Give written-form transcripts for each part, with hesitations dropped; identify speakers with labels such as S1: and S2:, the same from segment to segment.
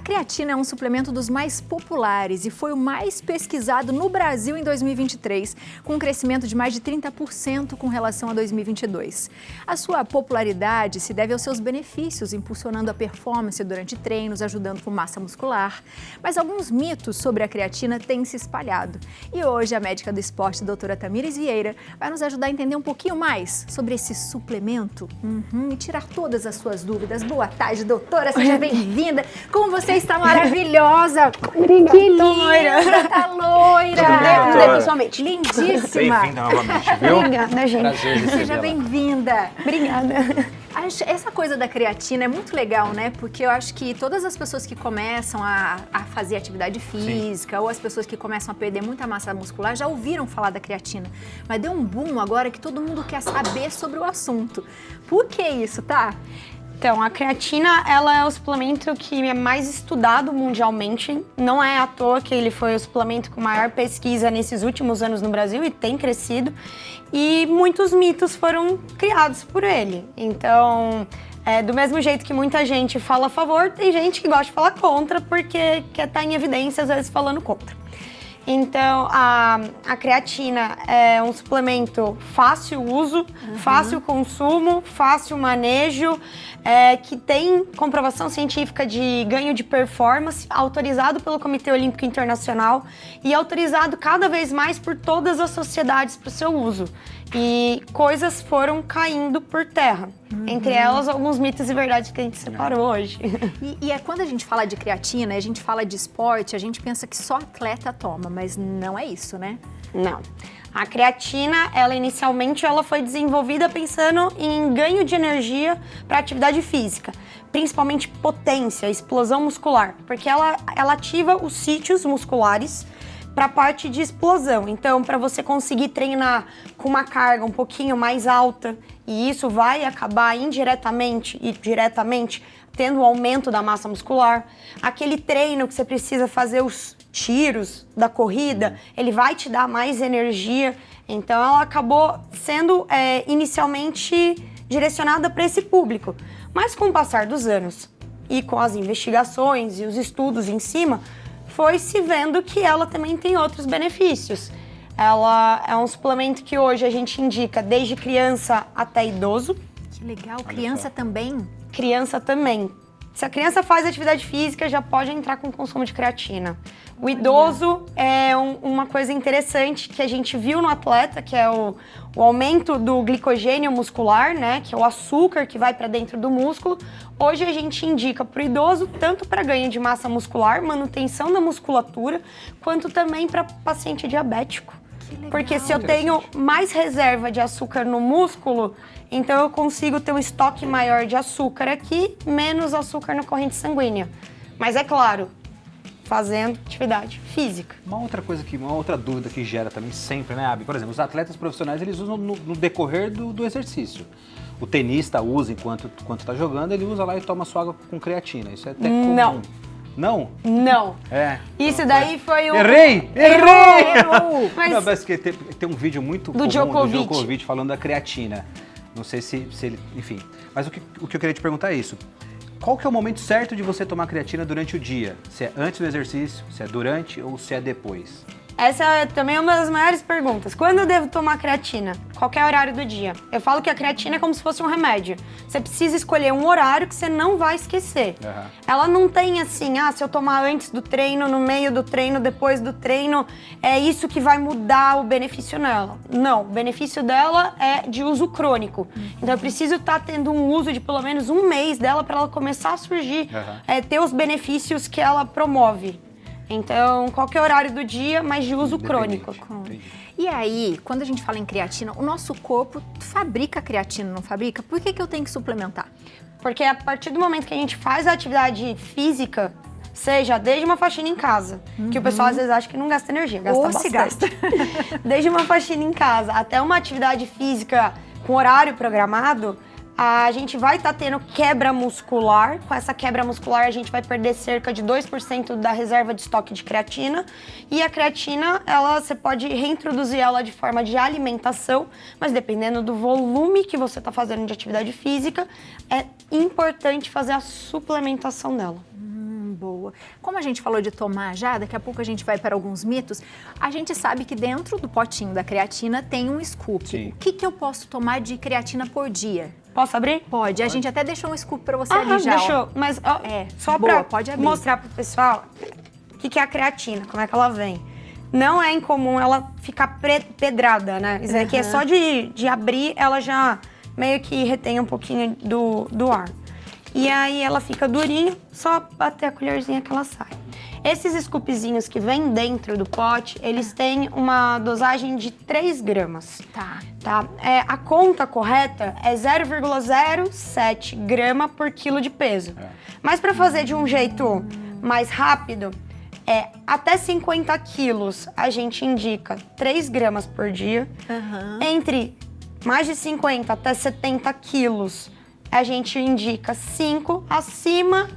S1: creatina é um suplemento dos mais populares e foi o mais pesquisado no Brasil em 2023, com um crescimento de mais de 30% com relação a 2022. A sua popularidade se deve aos seus benefícios, impulsionando a performance durante treinos, ajudando com massa muscular. Mas alguns mitos sobre a creatina têm se espalhado. E hoje a médica do esporte, doutora Tamires Vieira, vai nos ajudar a entender um pouquinho mais sobre esse suplemento e tirar todas as suas dúvidas. Boa tarde, doutora, seja bem-vinda. Como você está maravilhosa.
S2: Obrigada.
S1: Que linda, tá loira.
S2: Pessoalmente.
S1: Lindíssima.
S3: Bem-vinda novamente, viu?
S2: Obrigada, gente.
S3: Prazer de
S1: Seja
S3: recebê-la.
S1: bem-vinda.
S2: Obrigada.
S1: Essa coisa da creatina é muito legal, né? Porque eu acho que todas as pessoas que começam a fazer atividade física ou as pessoas que começam a perder muita massa muscular já ouviram falar da creatina. Mas deu um boom agora que todo mundo quer saber sobre o assunto. Por que isso, tá?
S2: Então, a creatina, ela é o suplemento que é mais estudado mundialmente. Não é à toa que ele foi o suplemento com maior pesquisa nesses últimos anos no Brasil e tem crescido. E muitos mitos foram criados por ele. Então, do mesmo jeito que muita gente fala a favor, tem gente que gosta de falar contra porque quer estar em evidência, às vezes, falando contra. Então, a creatina é um suplemento fácil uso, fácil consumo, fácil manejo, que tem comprovação científica de ganho de performance, autorizado pelo Comitê Olímpico Internacional e autorizado cada vez mais por todas as sociedades para o seu uso. E coisas foram caindo por terra. Entre elas, alguns mitos e verdades que a gente separou hoje.
S1: E quando a gente fala de creatina, a gente fala de esporte, a gente pensa que só atleta toma, mas não é isso, né?
S2: Não. A creatina, inicialmente foi desenvolvida pensando em ganho de energia para atividade física, principalmente potência, explosão muscular, porque ela ativa os sítios musculares para a parte de explosão. Então, para você conseguir treinar com uma carga um pouquinho mais alta, e isso vai acabar indiretamente e diretamente tendo o aumento da massa muscular. Aquele treino que você precisa fazer os tiros da corrida, ele vai te dar mais energia. Então, ela acabou sendo inicialmente direcionada para esse público. Mas com o passar dos anos e com as investigações e os estudos em cima, foi se vendo que ela também tem outros benefícios. Ela é um suplemento que hoje a gente indica desde criança até idoso.
S1: Que legal, criança também?
S2: Criança também. Se a criança faz atividade física, já pode entrar com consumo de creatina. O idoso é uma coisa interessante que a gente viu no atleta, que é o aumento do glicogênio muscular, né? Que é o açúcar que vai para dentro do músculo. Hoje a gente indica para o idoso tanto para ganho de massa muscular, manutenção da musculatura, quanto também para paciente diabético.
S1: Que legal.
S2: Porque se eu tenho mais reserva de açúcar no músculo, então eu consigo ter um estoque maior de açúcar aqui, menos açúcar na corrente sanguínea. Mas é claro, fazendo atividade física.
S3: Uma outra dúvida que gera também sempre, né, Abi? Por exemplo, os atletas profissionais, eles usam no decorrer do exercício. O tenista usa enquanto está jogando, ele usa lá e toma sua água com creatina. Isso é até comum.
S2: Não.
S3: Não?
S2: Não. Isso daí foi um...
S3: Errei!
S2: Errou! Mas...
S3: Não, mas que tem um vídeo muito comum do Djokovic falando da creatina. Não sei se ele... Enfim. Mas o que eu queria te perguntar é isso. Qual que é o momento certo de você tomar creatina durante o dia? Se é antes do exercício, se é durante ou se é depois?
S2: Essa é também uma das maiores perguntas. Quando eu devo tomar creatina? Qualquer horário do dia. Eu falo que a creatina é como se fosse um remédio. Você precisa escolher um horário que você não vai esquecer. Ela não tem assim, se eu tomar antes do treino, no meio do treino, depois do treino, é isso que vai mudar o benefício nela. Não, o benefício dela é de uso crônico. Então eu preciso estar tendo um uso de pelo menos um mês dela para ela começar a surgir, ter os benefícios que ela promove. Então, qualquer horário do dia, mas de uso crônico.
S1: E aí, quando a gente fala em creatina, o nosso corpo fabrica creatina, não fabrica? Por que eu tenho que suplementar?
S2: Porque a partir do momento que a gente faz a atividade física, seja desde uma faxina em casa, que o pessoal às vezes acha que não gasta energia, gasta bastante.
S1: Se gasta.
S2: Desde uma faxina em casa até uma atividade física com horário programado, a gente vai estar tendo quebra muscular. Com essa quebra muscular, a gente vai perder cerca de 2% da reserva de estoque de creatina. E a creatina, você pode reintroduzir ela de forma de alimentação, mas dependendo do volume que você está fazendo de atividade física, é importante fazer a suplementação dela.
S1: Boa. Como a gente falou de tomar já, daqui a pouco a gente vai para alguns mitos. A gente sabe que dentro do potinho da creatina tem um scoop.
S3: Sim.
S1: O que eu posso tomar de creatina por dia?
S2: Posso abrir?
S1: Pode. A gente até deixou um scoop para você ali já.
S2: Deixou. Mas ó, só
S1: boa,
S2: para
S1: pode abrir.
S2: mostrar pro pessoal o que é a creatina, como é que ela vem. Não é incomum ela ficar pedrada, né? Isso aqui é só de abrir, ela já meio que retém um pouquinho do ar. E aí ela fica durinha, só bater a colherzinha que ela sai. Esses scoopzinhos que vêm dentro do pote, eles têm uma dosagem de 3 gramas. Tá? A conta correta é 0,07 grama por quilo de peso. Mas para fazer de um jeito mais rápido, até 50 quilos a gente indica 3 gramas por dia. Entre mais de 50 até 70 quilos, a gente indica 5. Acima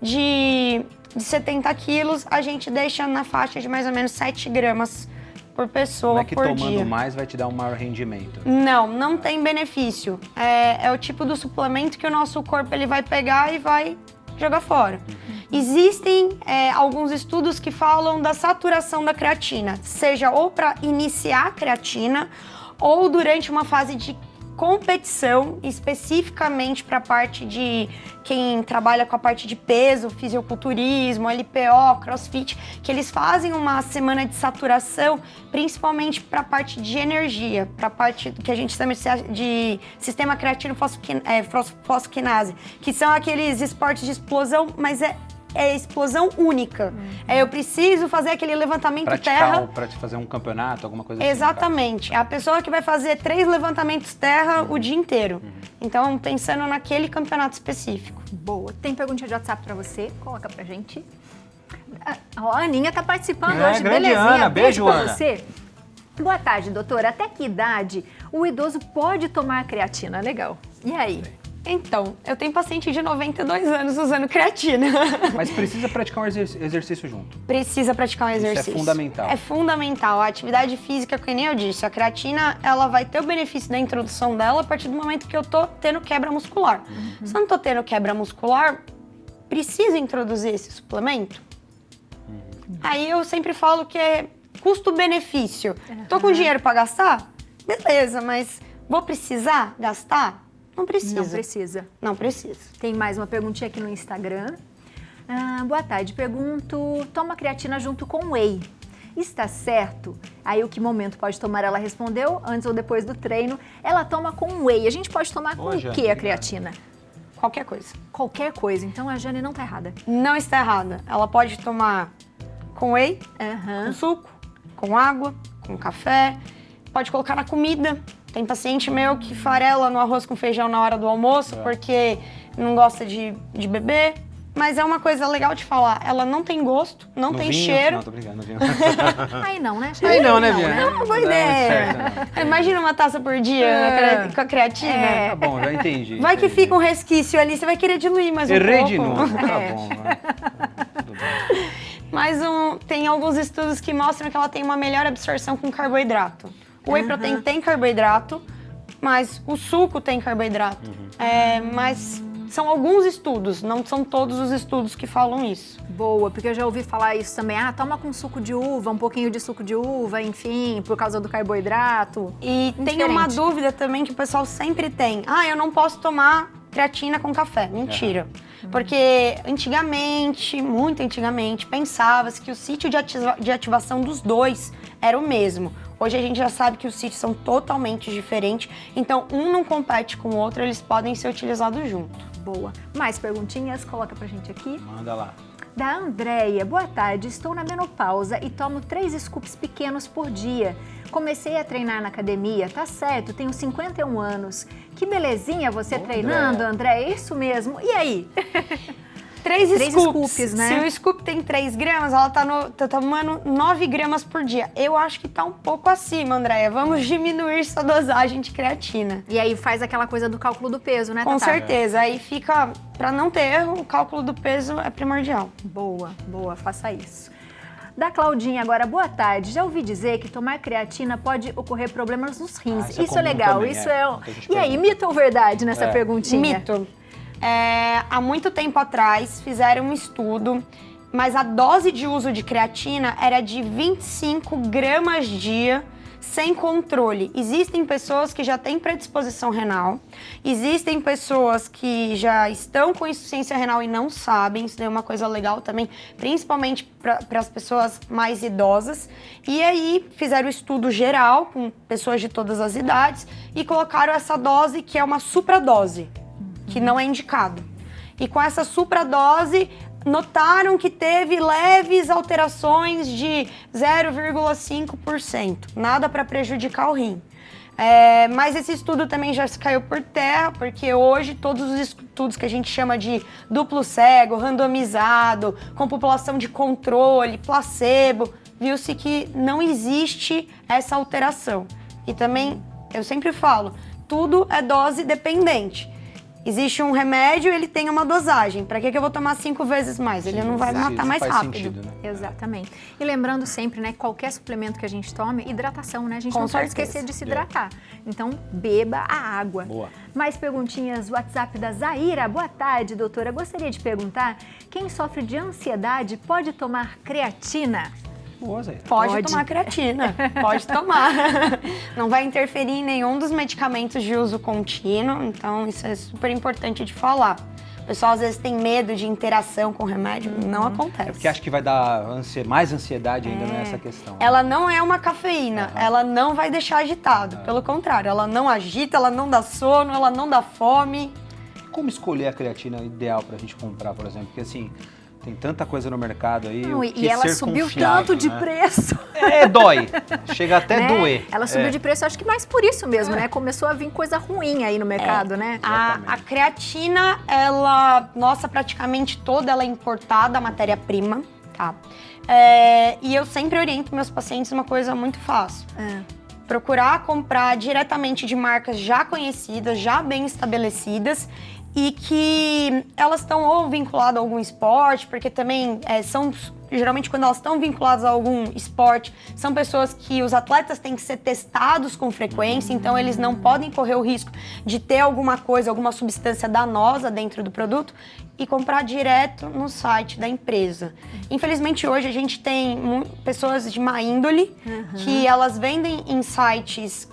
S2: de 70 quilos, a gente deixa na faixa de mais ou menos 7 gramas por pessoa por dia.
S3: Não é que tomando mais vai te dar um maior rendimento.
S2: Não tem benefício. É o tipo do suplemento que o nosso corpo ele vai pegar e vai jogar fora. Existem alguns estudos que falam da saturação da creatina, seja ou para iniciar a creatina ou durante uma fase de competição, especificamente para a parte de quem trabalha com a parte de peso, fisiculturismo, LPO, crossfit, que eles fazem uma semana de saturação, principalmente para a parte de energia, para a parte que a gente chama de sistema creatino fosfoquinase, que são aqueles esportes de explosão, mas é explosão única. Eu preciso fazer aquele levantamento terra.
S3: Para te fazer um campeonato, alguma coisa assim.
S2: Exatamente. É a pessoa que vai fazer 3 levantamentos terra o dia inteiro. Então, pensando naquele campeonato específico.
S1: Boa. Tem pergunta de WhatsApp para você? Coloca pra gente. A Aninha tá participando hoje, belezinha.
S3: Ana, beijo,
S1: pra
S3: Ana.
S1: você. Boa tarde, doutora. Até que idade o idoso pode tomar creatina? Legal. E aí?
S2: Então, eu tenho paciente de 92 anos usando creatina.
S3: Mas precisa praticar um exercício junto.
S2: Precisa praticar um exercício.
S3: Isso é fundamental.
S2: É fundamental. A atividade física, que nem eu disse, a creatina, ela vai ter o benefício da introdução dela a partir do momento que eu tô tendo quebra muscular. Se eu não tô tendo quebra muscular, preciso introduzir esse suplemento? Aí eu sempre falo que é custo-benefício. Tô com dinheiro para gastar? Beleza, mas vou precisar gastar? Não precisa.
S1: Não precisa.
S2: Não precisa.
S1: Tem mais uma perguntinha aqui no Instagram. Boa tarde. Pergunto, toma creatina junto com whey. Está certo? Aí o que momento pode tomar? Ela respondeu, antes ou depois do treino. Ela toma com whey. A gente pode tomar com o que a creatina?
S2: Qualquer coisa.
S1: Qualquer coisa. Então a Jane não tá errada.
S2: Não está errada. Ela pode tomar com whey, com suco, com água, com café. Pode colocar na comida. Tem paciente meu que farela no arroz com feijão na hora do almoço porque não gosta de beber. Mas é uma coisa legal de falar. Ela não tem gosto, não tem cheiro.
S3: Não, tô brincando, vinho.
S1: Aí não, né?
S3: Aí não, né, Vinha?
S2: É uma boa ideia. Imagina uma taça por dia com a creatina.
S3: Tá bom, já entendi.
S2: Vai que fica um resquício ali, você vai querer diluir mais um pouco.
S3: Errei de novo, tá bom. Tudo bem.
S2: Mas tem alguns estudos que mostram que ela tem uma melhor absorção com carboidrato. O whey protein tem carboidrato, mas o suco tem carboidrato. Mas são alguns estudos, não são todos os estudos que falam isso.
S1: Boa, porque eu já ouvi falar isso também. Toma com suco de uva, um pouquinho de suco de uva, enfim, por causa do carboidrato.
S2: E tem uma dúvida também que o pessoal sempre tem. Eu não posso tomar creatina com café. Mentira. Porque antigamente, muito antigamente, pensava-se que o sítio de ativação dos dois era o mesmo. Hoje a gente já sabe que os sítios são totalmente diferentes, então um não compete com o outro, eles podem ser utilizados junto.
S1: Boa. Mais perguntinhas? Coloca pra gente aqui.
S3: Manda lá.
S1: Da Andréia, boa tarde, estou na menopausa e tomo 3 scoops pequenos por dia. Comecei a treinar na academia, tá certo, tenho 51 anos. Que belezinha você treinando, Andréia, isso mesmo. E aí?
S2: 3
S1: scoops, né?
S2: Se o scoop tem 3 gramas, ela tá tomando 9 gramas por dia. Eu acho que tá um pouco acima, Andréia. Vamos diminuir sua dosagem de creatina.
S1: E aí faz aquela coisa do cálculo do peso, né,
S2: Com
S1: Tatá?
S2: certeza. Aí fica, pra não ter erro, o cálculo do peso é primordial.
S1: Boa, boa, faça isso. Da Claudinha agora, boa tarde. Já ouvi dizer que tomar creatina pode ocorrer problemas nos rins. Isso é legal,
S3: também,
S1: isso
S3: é.
S1: E aí, mito ou verdade nessa perguntinha?
S2: Mito. Há muito tempo atrás fizeram um estudo mas a dose de uso de creatina era de 25 gramas dia, sem controle. Existem pessoas que já têm predisposição renal, existem pessoas que já estão com insuficiência renal e não sabem, isso é uma coisa legal também, principalmente para as pessoas mais idosas. E aí fizeram o estudo geral com pessoas de todas as idades e colocaram essa dose que é uma supradose, que não é indicado. E com essa supradose, notaram que teve leves alterações de 0,5%, nada para prejudicar o rim. Mas esse estudo também já caiu por terra, porque hoje todos os estudos que a gente chama de duplo cego, randomizado, com população de controle, placebo, viu-se que não existe essa alteração. E também, eu sempre falo, tudo é dose dependente. Existe um remédio, ele tem uma dosagem. Para que eu vou tomar 5 vezes mais? Ele não vai matar mais rápido.
S3: Sentido, né?
S1: Exatamente. E lembrando sempre, né, qualquer suplemento que a gente tome, hidratação, né? A gente não pode esquecer de se hidratar. Então, beba a água.
S3: Boa.
S1: Mais perguntinhas, WhatsApp da Zaira. Boa tarde, doutora. Gostaria de perguntar, quem sofre de ansiedade pode tomar creatina?
S3: Boa, Zé.
S2: Pode tomar creatina, pode tomar. Não vai interferir em nenhum dos medicamentos de uso contínuo, então isso é super importante de falar. O pessoal às vezes tem medo de interação com o remédio, não acontece.
S3: É porque acha que vai dar mais ansiedade ainda nessa questão.
S2: Ela não é uma cafeína, ela não vai deixar agitado. Pelo contrário, ela não agita, ela não dá sono, ela não dá fome.
S3: Como escolher a creatina ideal pra gente comprar, por exemplo? Porque assim, tem tanta coisa no mercado aí.
S1: Não,
S3: o
S1: e
S3: que
S1: ela
S3: ser
S1: subiu
S3: confiável,
S1: tanto de
S3: né?
S1: preço.
S3: Dói. Chega até
S1: Né?
S3: doer.
S1: Ela subiu de preço, acho que mais por isso mesmo, né? Começou a vir coisa ruim aí no mercado, né?
S2: A creatina, ela, nossa, praticamente toda ela é importada, a matéria-prima, tá? E eu sempre oriento meus pacientes uma coisa muito fácil. Procurar comprar diretamente de marcas já conhecidas, já bem estabelecidas, e que elas estão ou vinculadas a algum esporte, porque também geralmente quando elas estão vinculadas a algum esporte, são pessoas que os atletas têm que ser testados com frequência, então eles não podem correr o risco de ter alguma coisa, alguma substância danosa dentro do produto, e comprar direto no site da empresa. Infelizmente hoje a gente tem pessoas de má índole, que elas vendem em sites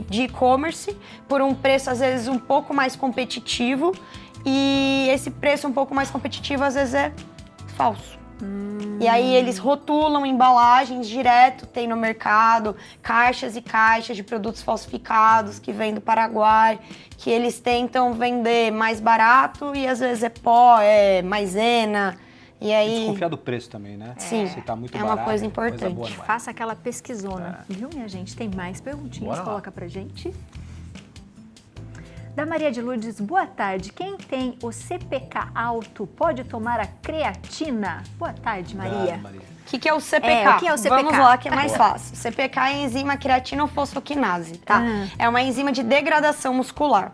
S2: de e-commerce por um preço às vezes um pouco mais competitivo, e esse preço um pouco mais competitivo às vezes é falso. E aí eles rotulam embalagens direto, tem no mercado caixas e caixas de produtos falsificados que vêm do Paraguai, que eles tentam vender mais barato e às vezes é pó, é maisena. E aí,
S3: desconfiar do preço também, né?
S2: Sim,
S3: se tá muito
S2: é uma
S3: barato,
S2: coisa importante.
S3: boa, não é?
S1: Faça aquela pesquisona, viu, minha gente? Tem mais perguntinhas,
S3: Bora lá.
S1: coloca pra gente. Da Maria de Lourdes, boa tarde. Quem tem o CPK alto pode tomar a creatina? Boa tarde, Maria.
S3: Obrigado, Maria.
S2: O que é o CPK?
S1: O que é o CPK?
S2: Vamos lá, que é mais
S1: Boa.
S2: fácil. CPK é a enzima creatinofosfoquinase, tá? É uma enzima de degradação muscular.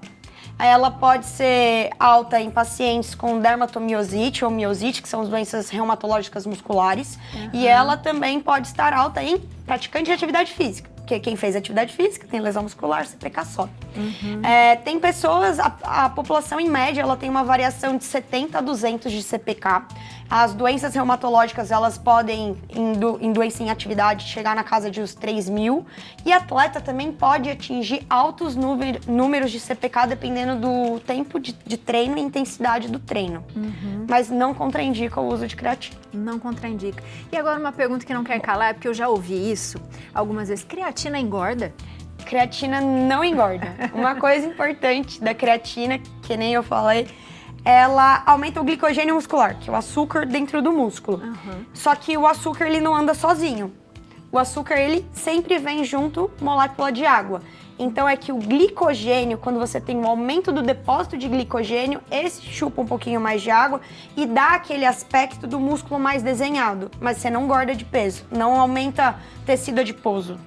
S2: Ela pode ser alta em pacientes com dermatomiosite ou miosite, que são as doenças reumatológicas musculares. E ela também pode estar alta em praticante de atividade física. Porque quem fez atividade física tem lesão muscular, CPK sobe. Tem pessoas, a população em média, ela tem uma variação de 70 a 200 de CPK. As doenças reumatológicas, elas podem, em doença em atividade, chegar na casa de uns 3.000. E atleta também pode atingir altos números de CPK, dependendo do tempo de treino e intensidade do treino. Mas não contraindica o uso de creatina.
S1: Não contraindica. E agora uma pergunta que não quer calar, porque eu já ouvi isso algumas vezes. Creatina engorda?
S2: Creatina não engorda. Uma coisa importante da creatina, que nem eu falei, ela aumenta o glicogênio muscular, que é o açúcar dentro do músculo. Só que o açúcar, ele não anda sozinho. O açúcar, ele sempre vem junto molécula de água. Então é que o glicogênio, quando você tem um aumento do depósito de glicogênio, esse chupa um pouquinho mais de água e dá aquele aspecto do músculo mais desenhado. Mas você não engorda de peso, não aumenta tecido adiposo.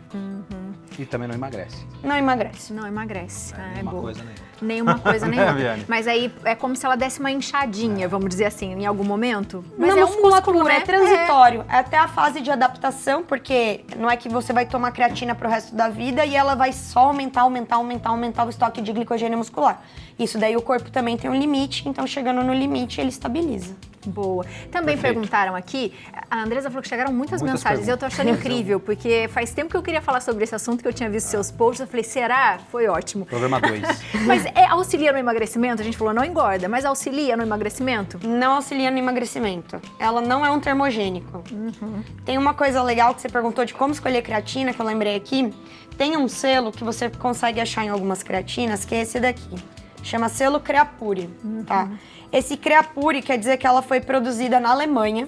S3: E também não emagrece.
S2: Não emagrece.
S1: Não emagrece. É
S3: Uma
S1: boa.
S3: coisa, né?
S1: Nenhuma coisa, nem outra. Mas aí é como se ela desse uma inchadinha, vamos dizer assim, em algum momento. Mas
S2: na
S1: é
S2: musculatura,
S1: um músculo, né?
S2: é transitório. É até a fase de adaptação, porque não é que você vai tomar creatina pro resto da vida e ela vai só aumentar o estoque de glicogênio muscular. Isso daí o corpo também tem um limite, então chegando no limite ele estabiliza.
S1: Boa. Também perguntaram aqui, a Andressa falou que chegaram muitas mensagens. Eu tô achando incrível, porque faz tempo que eu queria falar sobre esse assunto, que eu tinha visto seus posts. Eu falei, será? Foi ótimo.
S3: Programa 2.
S1: Mas auxilia no emagrecimento? A gente falou, não engorda, mas auxilia no emagrecimento?
S2: Não auxilia no emagrecimento. Ela não é um termogênico. Tem uma coisa legal que você perguntou de como escolher creatina, que eu lembrei aqui. Tem um selo que você consegue achar em algumas creatinas, que é esse daqui. Chama selo Creapure, tá? Esse Creapure quer dizer que ela foi produzida na Alemanha,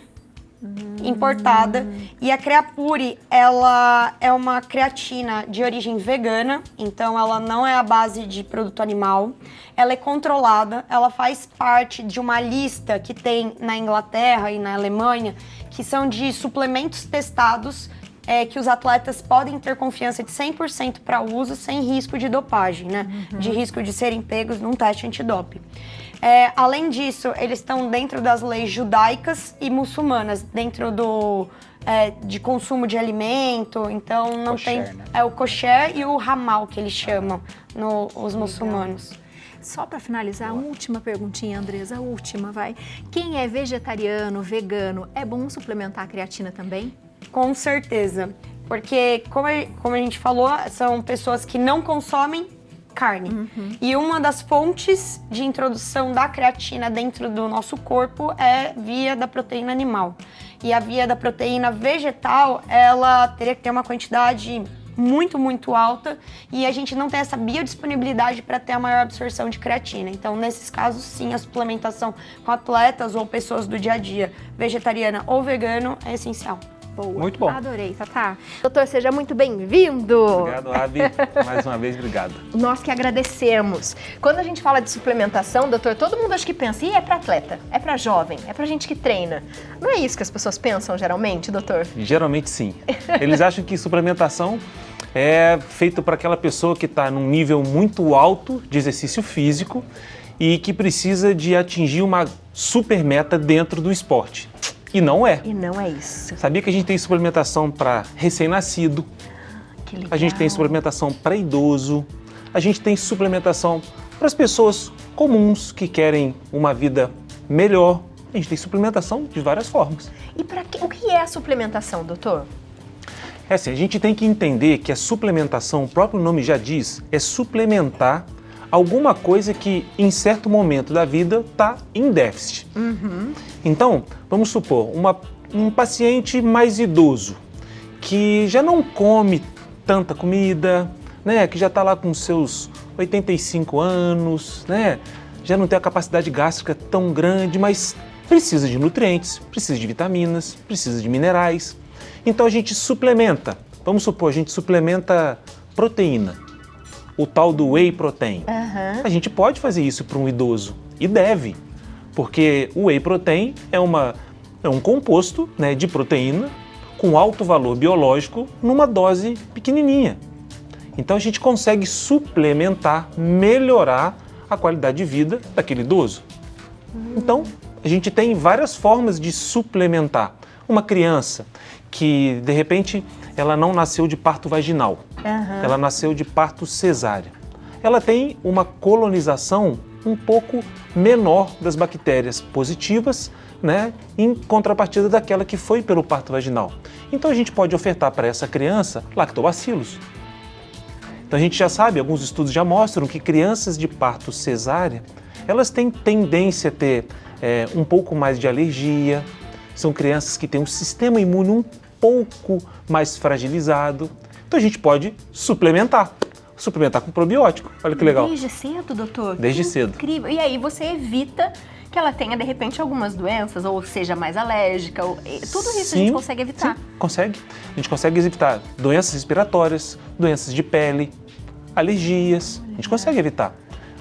S2: importada. E a Creapure, ela é uma creatina de origem vegana, então ela não é à base de produto animal. Ela é controlada, ela faz parte de uma lista que tem na Inglaterra e na Alemanha, que são de suplementos testados, que os atletas podem ter confiança de 100% para uso sem risco de dopagem, né? De risco de serem pegos num teste antidoping. Além disso, eles estão dentro das leis judaicas e muçulmanas, dentro de consumo de alimento, então não
S3: kosher,
S2: tem...
S3: né?
S2: É o kosher e o hamal, que eles chamam, os muçulmanos.
S1: Só para finalizar, a última perguntinha, Andressa, a última, vai. Quem é vegetariano, vegano, é bom suplementar a creatina também?
S2: Com certeza, porque como a gente falou, são pessoas que não consomem carne. E uma das fontes de introdução da creatina dentro do nosso corpo é via da proteína animal. E a via da proteína vegetal, ela teria que ter uma quantidade muito, muito alta e a gente não tem essa biodisponibilidade para ter a maior absorção de creatina. Então, nesses casos, sim, a suplementação com atletas ou pessoas do dia a dia, vegetariana ou vegano, é essencial.
S1: Boa.
S3: Muito bom.
S1: Adorei, Tatá. Doutor, seja muito bem-vindo.
S4: Obrigado, Abi. Mais uma vez, obrigado.
S5: Nós que agradecemos. Quando a gente fala de suplementação, doutor, todo mundo acha que pensa, é para atleta, é para jovem, é para gente que treina. Não é isso que as pessoas pensam geralmente, doutor?
S4: Geralmente sim. Eles acham que suplementação é feito para aquela pessoa que está num nível muito alto de exercício físico e que precisa de atingir uma super meta dentro do esporte. E não é.
S5: E não é isso.
S4: Sabia que a gente tem suplementação para recém-nascido,
S5: Que legal.
S4: a gente tem suplementação para idoso, a gente tem suplementação para as pessoas comuns que querem uma vida melhor. A gente tem suplementação de várias formas.
S5: E o que é a suplementação, doutor?
S4: É assim, a gente tem que entender que a suplementação, o próprio nome já diz, é suplementar alguma coisa que em certo momento da vida está em déficit. Então, vamos supor, um paciente mais idoso, que já não come tanta comida, né, que já está lá com seus 85 anos, né, já não tem a capacidade gástrica tão grande, mas precisa de nutrientes, precisa de vitaminas, precisa de minerais. Então a gente suplementa, vamos supor, a gente suplementa proteína, o tal do whey protein. A gente pode fazer isso para um idoso e deve, porque o whey protein é um composto, né, de proteína com alto valor biológico numa dose pequenininha. Então a gente consegue suplementar, melhorar a qualidade de vida daquele idoso. Então a gente tem várias formas de suplementar. Uma criança que de repente ela não nasceu de parto vaginal, ela nasceu de parto cesárea. Ela tem uma colonização um pouco menor das bactérias positivas, né, em contrapartida daquela que foi pelo parto vaginal. Então a gente pode ofertar para essa criança lactobacilos. Então a gente já sabe, alguns estudos já mostram que crianças de parto cesárea, elas têm tendência a ter um pouco mais de alergia, são crianças que têm um sistema imune um pouco mais fragilizado. Então a gente pode suplementar com probiótico. Olha que legal.
S5: Desde cedo, doutor?
S4: Desde
S5: Que
S4: cedo.
S5: Incrível. E aí você evita que ela tenha, de repente, algumas doenças, ou seja mais alérgica, tudo isso a gente consegue evitar.
S4: Sim, consegue. A gente consegue evitar doenças respiratórias, doenças de pele, alergias. A gente consegue evitar.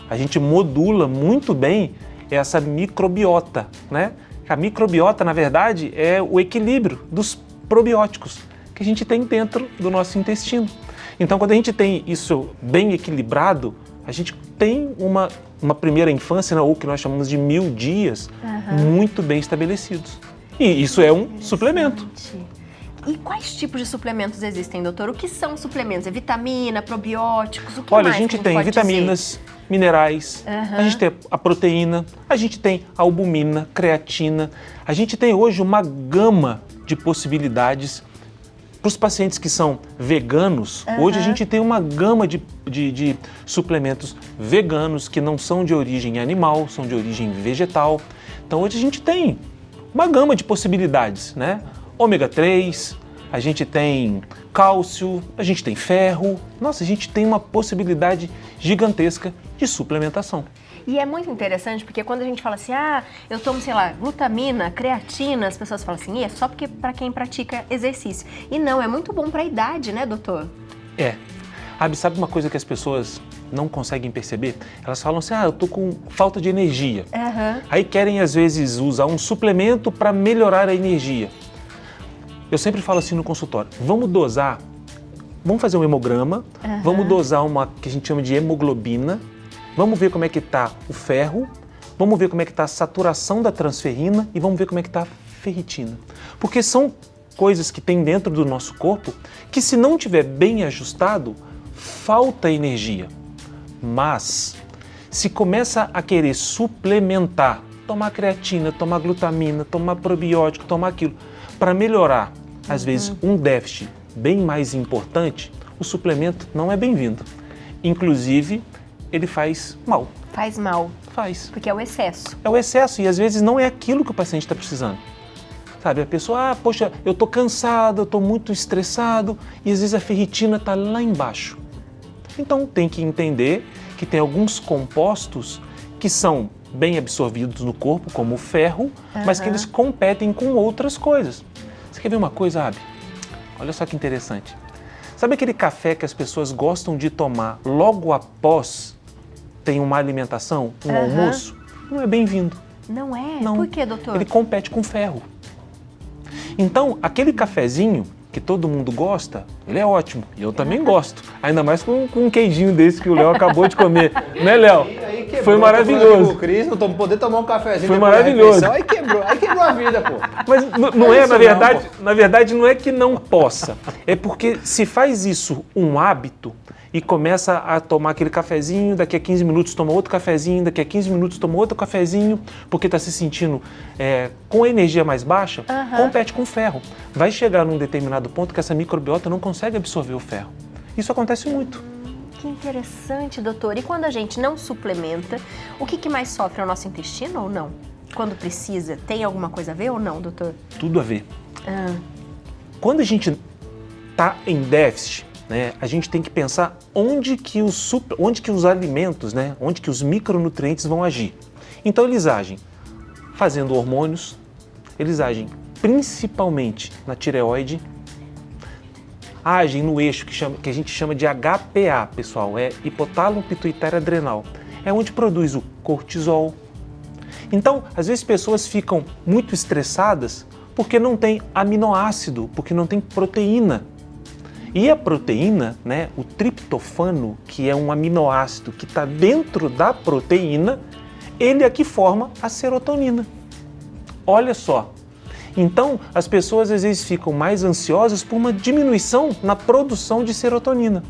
S4: A gente modula muito bem essa microbiota, né? A microbiota, na verdade, é o equilíbrio dos probióticos que a gente tem dentro do nosso intestino. Então, quando a gente tem isso bem equilibrado, A gente tem uma primeira infância, ou que nós chamamos de 1000 dias, muito bem estabelecidos. E isso é um suplemento.
S5: E quais tipos de suplementos existem, doutor? O que são suplementos? É vitamina, probióticos? O que
S4: Olha,
S5: mais
S4: a gente tem
S5: pode
S4: vitaminas, minerais, a gente tem a proteína, a gente tem a albumina, creatina. A gente tem hoje uma gama de possibilidades. Para os pacientes que são veganos, hoje a gente tem uma gama de suplementos veganos que não são de origem animal, são de origem vegetal. Então hoje a gente tem uma gama de possibilidades, né? Ômega 3, a gente tem cálcio, a gente tem ferro. Nossa, a gente tem uma possibilidade gigantesca de suplementação.
S5: E é muito interessante porque quando a gente fala assim, eu tomo, sei lá, glutamina, creatina, as pessoas falam assim, é só porque para quem pratica exercício. E não, é muito bom para a idade, né, doutor?
S4: Sabe uma coisa que as pessoas não conseguem perceber? Elas falam assim, eu tô com falta de energia. Aí querem, às vezes, usar um suplemento para melhorar a energia. Eu sempre falo assim no consultório, vamos dosar, vamos fazer um hemograma, vamos dosar uma que a gente chama de hemoglobina, vamos ver como é que está o ferro, vamos ver como é que está a saturação da transferrina e vamos ver como é que está a ferritina. Porque são coisas que tem dentro do nosso corpo que, se não tiver bem ajustado, falta energia. Mas, se começa a querer suplementar, tomar creatina, tomar glutamina, tomar probiótico, tomar aquilo, para melhorar, às vezes, um déficit bem mais importante, o suplemento não é bem-vindo. Inclusive, ele faz mal.
S5: Faz mal.
S4: Faz.
S5: Porque é o excesso.
S4: É o excesso e às vezes não é aquilo que o paciente está precisando. Sabe, a pessoa, poxa, eu estou cansado, eu estou muito estressado e às vezes a ferritina está lá embaixo. Então tem que entender que tem alguns compostos que são bem absorvidos no corpo, como o ferro, mas que eles competem com outras coisas. Você quer ver uma coisa, Abi? Olha só que interessante. Sabe aquele café que as pessoas gostam de tomar logo após tem uma alimentação, um almoço? Não é bem-vindo.
S5: Não é?
S4: Não.
S5: Por quê, doutor?
S4: Ele compete com ferro. Então, aquele cafezinho que todo mundo gosta, ele é ótimo. E eu também gosto. Ainda mais com um queijinho desse que o Léo acabou de comer. Né, Léo? Foi maravilhoso.
S3: O Cris não poder tomar um cafezinho.
S4: Foi maravilhoso.
S3: Aí quebrou a vida, pô.
S4: Mas não é, na verdade, não é que não possa. É porque se faz isso um hábito e começa a tomar aquele cafezinho, daqui a 15 minutos toma outro cafezinho, daqui a 15 minutos toma outro cafezinho, porque está se sentindo com a energia mais baixa, compete com o ferro. Vai chegar num determinado ponto que essa microbiota não consegue absorver o ferro. Isso acontece muito.
S5: Que interessante, doutor. E quando a gente não suplementa, o que mais sofre? É o nosso intestino ou não? Quando precisa, tem alguma coisa a ver ou não, doutor?
S4: Tudo a ver. Quando a gente está em déficit, né, a gente tem que pensar onde que os alimentos, né, onde que os micronutrientes vão agir. Então eles agem fazendo hormônios, eles agem principalmente na tireoide, agem no eixo que a gente chama de HPA, pessoal, é hipotálamo pituitário adrenal. É onde produz o cortisol. Então, às vezes pessoas ficam muito estressadas porque não tem aminoácido, porque não tem proteína. E a proteína, né, o triptofano, que é um aminoácido que está dentro da proteína, ele é que forma a serotonina. Olha só. Então, as pessoas às vezes ficam mais ansiosas por uma diminuição na produção de serotonina.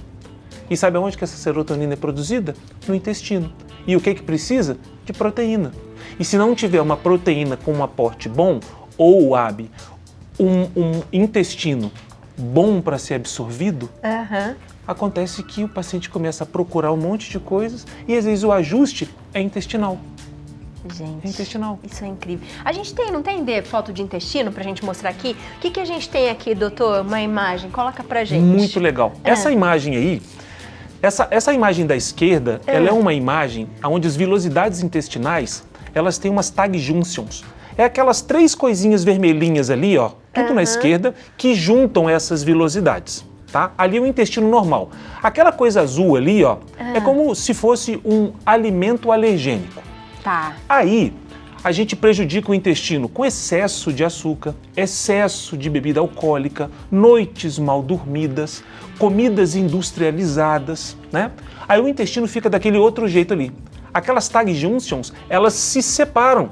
S4: E sabe aonde que essa serotonina é produzida? No intestino. E o que precisa? De proteína. E se não tiver uma proteína com um aporte bom, ou um intestino bom para ser absorvido, acontece que o paciente começa a procurar um monte de coisas e às vezes o ajuste é intestinal.
S5: Gente,
S4: é intestinal.
S5: Isso é incrível. A gente não tem foto de intestino pra gente mostrar aqui? O que a gente tem aqui, doutor? Uma imagem, coloca pra gente.
S4: Muito legal. Essa imagem aí, essa imagem da esquerda, ela é uma imagem onde as vilosidades intestinais, elas têm umas tag junctions. É aquelas 3 coisinhas vermelhinhas ali, ó, tudo na esquerda, que juntam essas vilosidades, tá? Ali é o intestino normal. Aquela coisa azul ali, ó, é como se fosse um alimento alergênico.
S5: Tá.
S4: Aí, a gente prejudica o intestino com excesso de açúcar, excesso de bebida alcoólica, noites mal dormidas, comidas industrializadas, né? Aí o intestino fica daquele outro jeito ali. Aquelas tag junctions, elas se separam.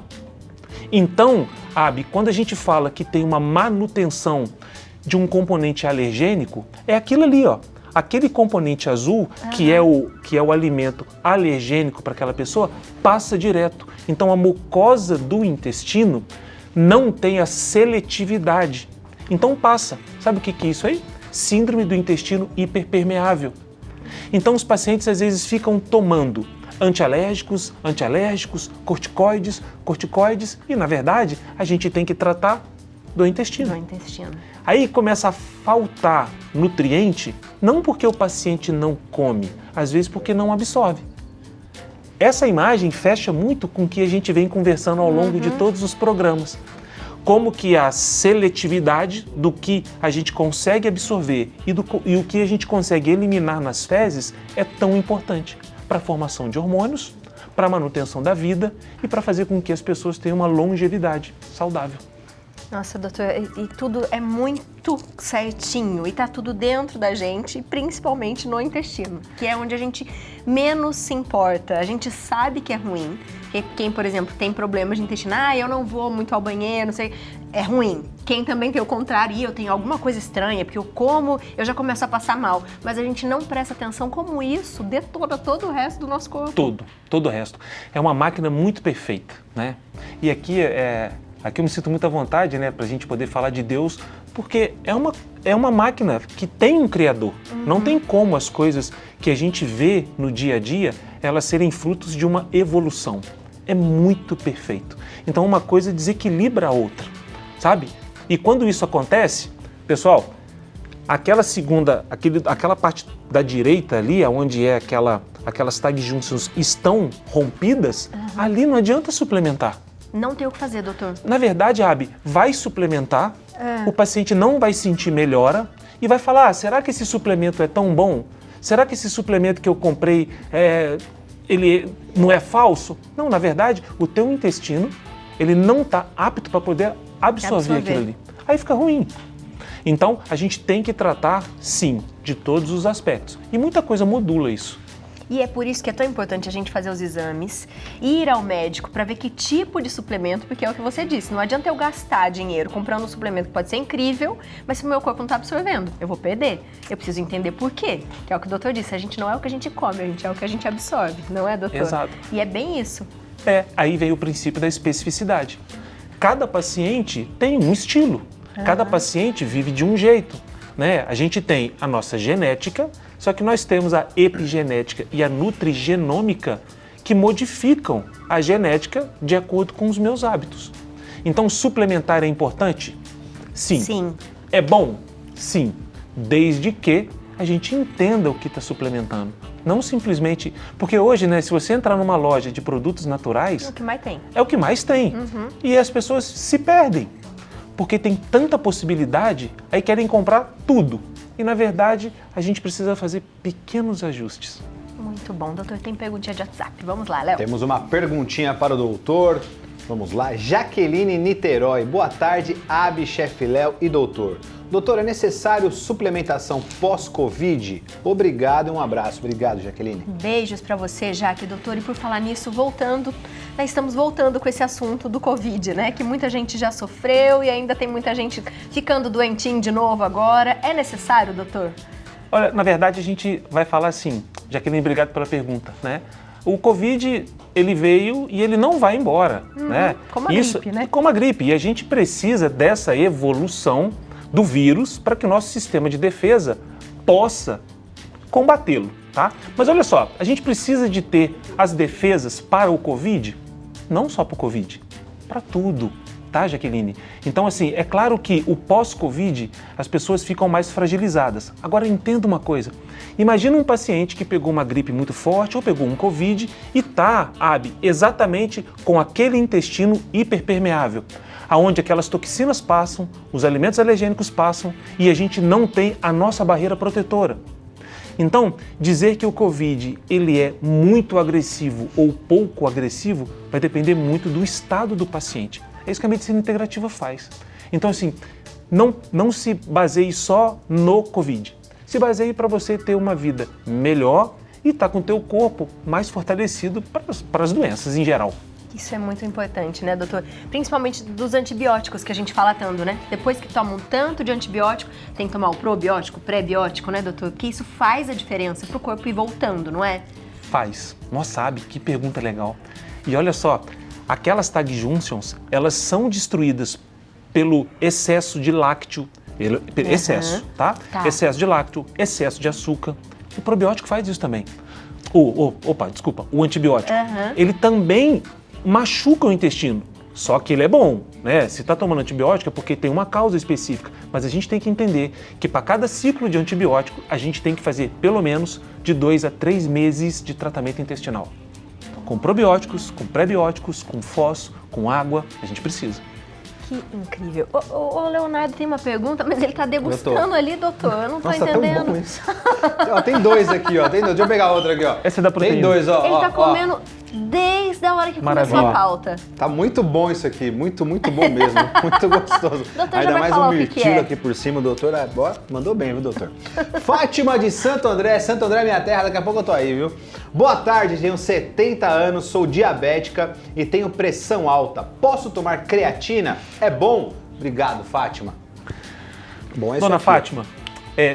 S4: Então, Abi, quando a gente fala que tem uma manutenção de um componente alergênico, é aquilo ali, ó. Aquele componente azul, que é o alimento alergênico para aquela pessoa, passa direto. Então a mucosa do intestino não tem a seletividade. Então passa. Sabe o que é isso aí? Síndrome do intestino hiperpermeável. Então os pacientes às vezes ficam tomando antialérgicos, corticoides e na verdade a gente tem que tratar do intestino. Aí começa a faltar nutriente, não porque o paciente não come, às vezes porque não absorve. Essa imagem fecha muito com o que a gente vem conversando ao longo de todos os programas. Como que a seletividade do que a gente consegue absorver e o que a gente consegue eliminar nas fezes é tão importante para a formação de hormônios, para a manutenção da vida e para fazer com que as pessoas tenham uma longevidade saudável.
S5: Nossa, doutor, e tudo é muito certinho e tá tudo dentro da gente, principalmente no intestino, que é onde a gente menos se importa. A gente sabe que é ruim, quem, por exemplo, tem problemas de intestino, eu não vou muito ao banheiro, não sei, é ruim. Quem também tem o contrário, eu tenho alguma coisa estranha, porque eu como, eu já começo a passar mal. Mas a gente não presta atenção como isso detona todo o resto do nosso corpo.
S4: Todo o resto. É uma máquina muito perfeita, né? E aqui eu me sinto muito à vontade, né, para a gente poder falar de Deus, porque é uma máquina que tem um Criador. Não tem como as coisas que a gente vê no dia a dia, elas serem frutos de uma evolução. É muito perfeito. Então uma coisa desequilibra a outra, sabe? E quando isso acontece, pessoal, aquela parte da direita ali, onde aquelas tag junctions estão rompidas, ali não adianta suplementar.
S5: Não tem o que fazer, doutor.
S4: Na verdade, Abi, vai suplementar, o paciente não vai sentir melhora e vai falar, será que esse suplemento é tão bom? Será que esse suplemento que eu comprei, ele não é falso? Não, na verdade, o teu intestino, ele não está apto para poder absorver aquilo ali. Aí fica ruim. Então, a gente tem que tratar, sim, de todos os aspectos. E muita coisa modula isso.
S5: E é por isso que é tão importante a gente fazer os exames, ir ao médico para ver que tipo de suplemento, porque é o que você disse, não adianta eu gastar dinheiro comprando um suplemento que pode ser incrível, mas se o meu corpo não está absorvendo, eu vou perder. Eu preciso entender por quê, que é o que o doutor disse, a gente não é o que a gente come, a gente é o que a gente absorve, não é, doutor?
S4: Exato.
S5: E é bem isso.
S4: Aí veio o princípio da especificidade. Cada paciente tem um estilo, cada paciente vive de um jeito, né? A gente tem a nossa genética, só que nós temos a epigenética e a nutrigenômica que modificam a genética de acordo com os meus hábitos. Então, suplementar é importante? Sim. É bom? Sim. Desde que a gente entenda o que está suplementando. Não simplesmente... Porque hoje, né, se você entrar numa loja de produtos naturais...
S5: É o que mais tem.
S4: É o que mais tem. E as pessoas se perdem. Porque tem tanta possibilidade, aí querem comprar tudo. E, na verdade, a gente precisa fazer pequenos ajustes.
S5: Muito bom. Doutor, tem perguntinha de WhatsApp. Vamos lá, Léo.
S3: Temos uma perguntinha para o doutor. Vamos lá. Jaqueline Niterói. Boa tarde, Abi, chefe Léo e doutor. Doutor, é necessário suplementação pós-Covid? Obrigado e um abraço. Obrigado, Jaqueline.
S5: Beijos para você, Jaque, doutor. E por falar nisso, nós estamos voltando com esse assunto do Covid, né? Que muita gente já sofreu e ainda tem muita gente ficando doentinho de novo agora. É necessário, doutor?
S4: Olha, na verdade a gente vai falar assim, Jaqueline, obrigado pela pergunta, né? O Covid, ele veio e ele não vai embora, né?
S5: Como a gripe, né?
S4: Como a gripe. E a gente precisa dessa evolução do vírus para que o nosso sistema de defesa possa combatê-lo, tá? Mas olha só, a gente precisa de ter as defesas para o Covid, não só para o Covid, para tudo, tá, Jaqueline? Então, assim, é claro que o pós-Covid, as pessoas ficam mais fragilizadas. Agora, entenda uma coisa, imagina um paciente que pegou uma gripe muito forte ou pegou um Covid e tá, Abi, exatamente com aquele intestino hiperpermeável, aonde aquelas toxinas passam, os alimentos alergênicos passam e a gente não tem a nossa barreira protetora. Então, dizer que o Covid ele é muito agressivo ou pouco agressivo vai depender muito do estado do paciente. É isso que a medicina integrativa faz. Então, assim, não se baseie só no Covid. Se baseie para você ter uma vida melhor e estar com o teu corpo mais fortalecido para as doenças em geral.
S5: Isso é muito importante, né, doutor? Principalmente dos antibióticos que a gente fala tanto, né? Depois que toma um tanto de antibiótico, tem que tomar o probiótico, o pré-biótico, né, doutor? Porque isso faz a diferença pro corpo ir voltando, não é?
S4: Faz. Nossa, sabe? Que pergunta legal. E olha só, aquelas tag junctions, elas são destruídas pelo excesso de lácteo, excesso, tá? Excesso de lácteo, excesso de açúcar. O probiótico faz isso também. O antibiótico. Ele também machuca o intestino, só que ele é bom, né? Se está tomando antibiótico é porque tem uma causa específica, mas a gente tem que entender que para cada ciclo de antibiótico a gente tem que fazer pelo menos de 2 a 3 meses de tratamento intestinal. Com probióticos, com pré-bióticos, com fósforo, com água, a gente precisa.
S5: Que incrível. O Leonardo tem uma pergunta, mas ele tá degustando ali, doutor. Eu não tô entendendo.
S3: Tão bom isso. Ó, tem 2 aqui, ó. Deixa eu pegar outra aqui, ó.
S4: Essa é da proteína.
S3: Tem 2, ó.
S5: Ele tá comendo desde a hora que começou a pauta.
S3: Tá muito bom isso aqui. Muito, muito bom mesmo. Muito gostoso.
S5: Doutor,
S3: ainda
S5: já vai
S3: mais
S5: falar
S3: um
S5: o que
S3: mirtilo
S5: é.
S3: aqui por cima, doutor. Mandou bem, viu, doutor? Fátima de Santo André. Santo André é minha terra. Daqui a pouco eu tô aí, viu? Boa tarde, tenho 70 anos, sou diabética e tenho pressão alta. Posso tomar creatina? É bom? Obrigado, Fátima. Bom,
S4: Dona Fátima,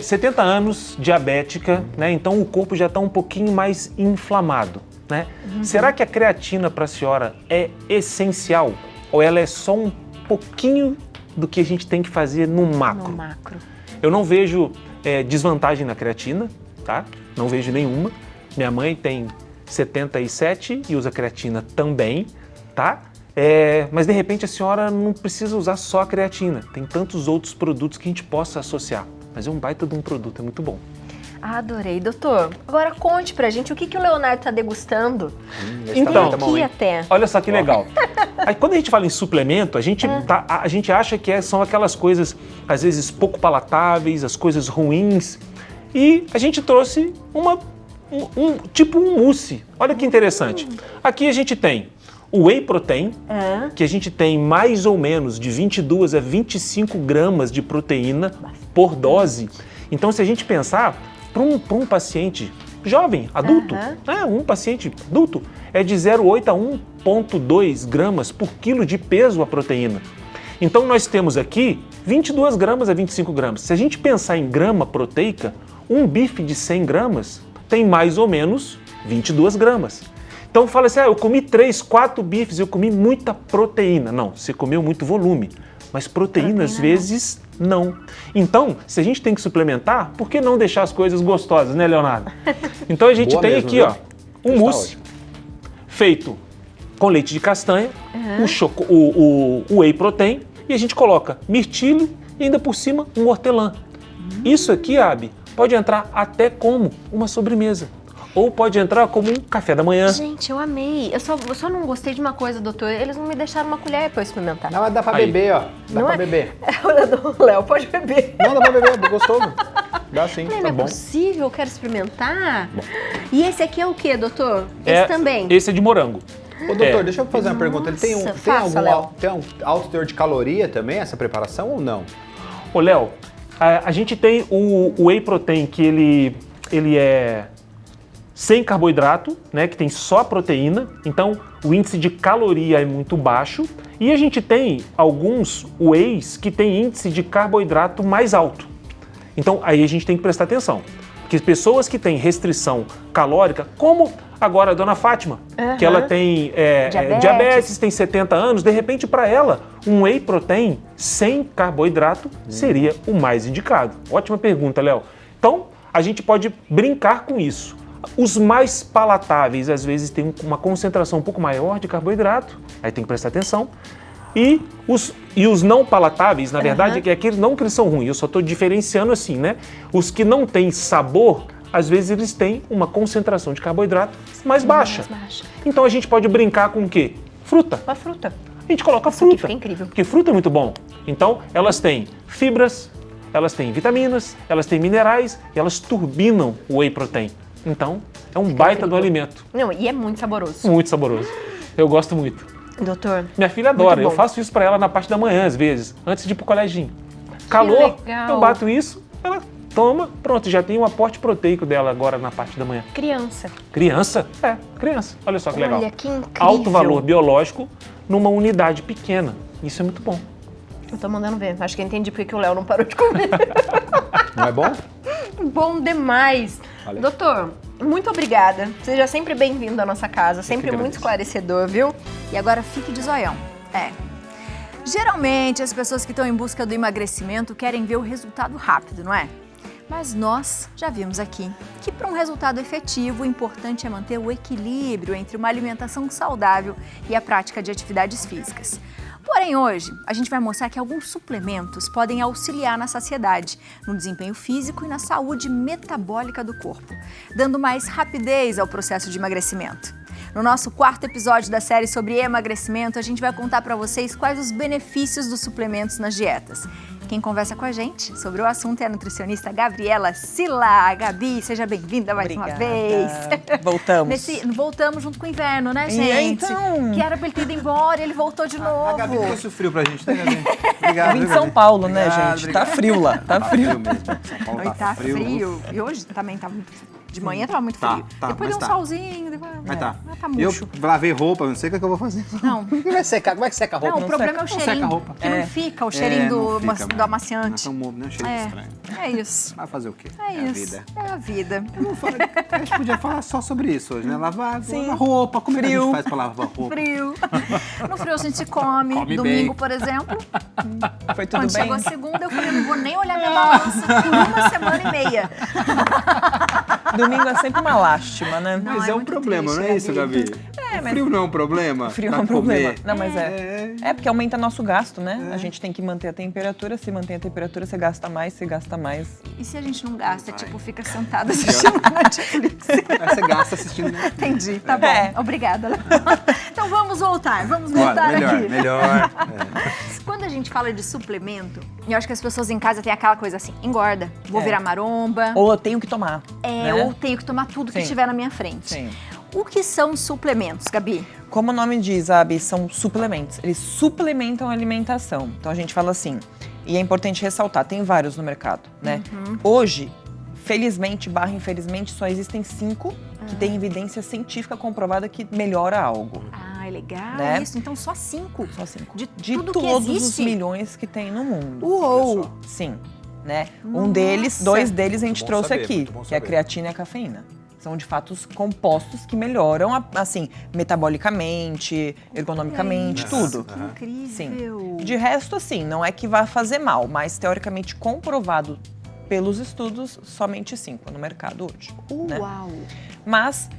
S4: 70 anos, diabética, né? Então o corpo já está um pouquinho mais inflamado, né? Será que a creatina para a senhora é essencial? Ou ela é só um pouquinho do que a gente tem que fazer no macro? Eu não vejo desvantagem na creatina, tá? Não vejo nenhuma. Minha mãe tem 77 e usa creatina também, tá? Mas de repente a senhora não precisa usar só a creatina. Tem tantos outros produtos que a gente possa associar. Mas é um baita de um produto, é muito bom.
S5: Adorei, doutor. Agora conte pra gente o que o Leonardo tá degustando.
S4: Então,
S5: aqui até.
S4: Olha só que legal. Aí, quando a gente fala em suplemento, a gente acha que são aquelas coisas, às vezes, pouco palatáveis, as coisas ruins. E a gente trouxe tipo um mousse. Olha que interessante. Aqui a gente tem o whey protein, que a gente tem mais ou menos de 22 a 25 gramas de proteína por dose. Então, se a gente pensar, para um paciente jovem, adulto, um paciente adulto, é de 0,8 a 1,2 gramas por quilo de peso a proteína. Então, nós temos aqui 22 gramas a 25 gramas. Se a gente pensar em grama proteica, um bife de 100 gramas tem mais ou menos 22 gramas. Então fala assim, eu comi 3, 4 bifes, eu comi muita proteína. Não, você comeu muito volume, mas proteína às vezes não. Então, se a gente tem que suplementar, por que não deixar as coisas gostosas, né, Leonardo? Então a gente tem aqui, ó, um mousse feito com leite de castanha, o whey protein, e a gente coloca mirtilo e ainda por cima um hortelã. Isso aqui, Abi, pode entrar até como uma sobremesa. Ou pode entrar como um café da manhã.
S5: Gente, eu amei. Eu só não gostei de uma coisa, doutor. Eles não me deixaram uma colher pra eu experimentar.
S3: Não, mas dá pra beber, ó. Dá pra beber.
S5: O Léo pode beber.
S3: Não, dá pra beber, é gostoso. Dá sim,
S5: Não,
S3: tá
S5: não é
S3: bom.
S5: possível, eu quero experimentar. Bom. E esse aqui é o quê, doutor?
S4: Esse
S5: também?
S4: Esse é de morango.
S3: Ô, doutor, deixa eu fazer uma pergunta. Ele tem um alto teor de caloria também, essa preparação, ou não?
S4: Ô, Léo, a gente tem o whey protein, que ele é sem carboidrato, né, que tem só proteína, então o índice de caloria é muito baixo. E a gente tem alguns wheys que tem índice de carboidrato mais alto. Então aí a gente tem que prestar atenção. Porque pessoas que têm restrição calórica, como agora a dona Fátima, que ela tem diabetes, tem 70 anos, de repente para ela um whey protein sem carboidrato seria o mais indicado. Ótima pergunta, Léo. Então a gente pode brincar com isso. Os mais palatáveis, às vezes, têm uma concentração um pouco maior de carboidrato, aí tem que prestar atenção. E os não palatáveis, na verdade, é aqueles não que eles são ruins, eu só estou diferenciando assim, né? Os que não têm sabor, às vezes eles têm uma concentração de carboidrato mais baixa. Então a gente pode brincar com o quê? Fruta.
S5: Uma fruta.
S4: A gente coloca fruta.
S5: Fica incrível.
S4: Porque fruta é muito bom. Então elas têm fibras, elas têm vitaminas, elas têm minerais e elas turbinam o whey protein. Então, é um baita do alimento.
S5: Não, e é muito saboroso.
S4: Muito saboroso. Eu gosto muito.
S5: Doutor.
S4: Minha filha adora.
S5: Muito bom.
S4: Eu faço isso pra ela na parte da manhã, às vezes, antes de ir pro coleginho. Calor,
S5: legal.
S4: eu bato isso, ela toma, pronto, já tem um aporte proteico dela agora na parte da manhã.
S5: Criança.
S4: Criança? É, criança. Olha só que legal.
S5: Olha, que incrível.
S4: Alto valor biológico numa unidade pequena. Isso é muito bom.
S5: Eu tô mandando ver. Acho que eu entendi porque que o Léo não parou de comer.
S3: Não é bom?
S5: Bom demais.
S3: Valeu.
S5: Doutor, muito obrigada. Seja sempre bem-vindo à nossa casa. Sempre muito esclarecedor, viu?
S1: E agora fique de zoião. Geralmente as pessoas que estão em busca do emagrecimento querem ver o resultado rápido, não é? Mas nós já vimos aqui que para um resultado efetivo, o importante é manter o equilíbrio entre uma alimentação saudável e a prática de atividades físicas. Porém, hoje, a gente vai mostrar que alguns suplementos podem auxiliar na saciedade, no desempenho físico e na saúde metabólica do corpo, dando mais rapidez ao processo de emagrecimento. No nosso 4º episódio da série sobre emagrecimento, a gente vai contar para vocês quais os benefícios dos suplementos nas dietas. Quem conversa com a gente sobre o assunto é a nutricionista Gabriela Silla. Gabi, seja bem-vinda mais uma vez.
S6: Voltamos.
S1: Voltamos junto com o inverno, né, gente?
S6: Então...
S1: Que era pra ele ter ido embora e ele voltou de novo.
S3: A Gabi trouxe o frio pra gente, né, Gabi? Obrigado.
S6: Eu vim de São Paulo, né, gente?
S3: Obrigado.
S6: Tá frio lá, tá frio.
S3: Mesmo. São Paulo
S1: Oi, tá frio. E hoje também tá muito... De manhã tava muito frio. Depois deu um solzinho, depois...
S3: Mas tá.
S1: Tá murcho.
S3: Eu lavei roupa, não sei o que eu vou fazer.
S1: Não.
S3: Vai secar, como é que seca a roupa?
S1: Não, o problema é o
S3: Não
S1: cheirinho.
S3: seca a roupa.
S1: Que não fica o cheirinho do amaciante.
S3: Não, né? Um cheirinho estranho.
S1: É isso.
S3: Vai fazer o quê?
S1: É
S3: a
S1: isso.
S3: vida.
S1: É a vida.
S3: Eu não falo, a gente podia falar só sobre isso hoje, né? Lavar roupa, como é que a gente faz pra lavar roupa?
S1: Frio. No frio a gente come.
S3: Come
S1: Domingo,
S3: bem.
S1: por exemplo.
S6: Foi tudo
S1: Quando
S6: bem?
S1: chegou a segunda, eu falei, eu não vou nem olhar minha balança por uma semana e meia.
S6: Domingo é sempre uma lástima, né?
S1: Não,
S3: Mas
S1: é
S3: é um
S1: muito
S3: problema,
S1: triste,
S3: não é isso, Gabi?
S6: É, mas-
S3: Frio não é um problema?
S6: Frio é
S3: pra
S6: um problema.
S3: comer?
S6: Não, mas é porque aumenta nosso gasto, né? A gente tem que manter a temperatura. Se mantém a temperatura, você gasta mais, você gasta mais.
S1: E se a gente não gasta?
S3: Vai.
S1: Tipo, fica sentada assistindo Netflix.
S3: Aí você gasta assistindo.
S1: Entendi, tá bom.
S6: É.
S1: Obrigada. Então vamos voltar aqui.
S3: Melhor.
S1: Quando a gente fala de suplemento, eu acho que as pessoas em casa têm aquela coisa assim, engorda, vou virar maromba,
S6: Ou eu tenho que tomar. né?
S1: ou tenho que tomar tudo que
S6: Sim.
S1: estiver na minha frente.
S6: Sim.
S1: O que são suplementos, Gabi?
S6: Como o nome diz, Abi, são suplementos. Eles suplementam a alimentação. Então a gente fala assim, e é importante ressaltar, tem vários no mercado, né? Hoje, felizmente, infelizmente, só existem 5 que têm evidência científica comprovada que melhora algo.
S1: Ah, é legal
S6: Né?
S1: isso. Então só 5.
S6: Só 5.
S1: De
S6: De
S1: tudo que
S6: todos os
S1: existe?
S6: milhões que tem no mundo.
S1: Uou!
S6: Sim, né?
S1: Nossa.
S6: 2 deles a gente
S3: Bom
S6: trouxe
S3: saber,
S6: aqui,
S3: muito bom
S6: que é a
S3: saber.
S6: creatina e a cafeína. São de fato os compostos que melhoram, assim, metabolicamente, ergonomicamente, tudo.
S1: Que incrível.
S6: Sim. De resto, assim, não é que vá fazer mal, mas teoricamente comprovado pelos estudos, somente 5 no mercado hoje. Né?
S1: Uau!
S6: Mas,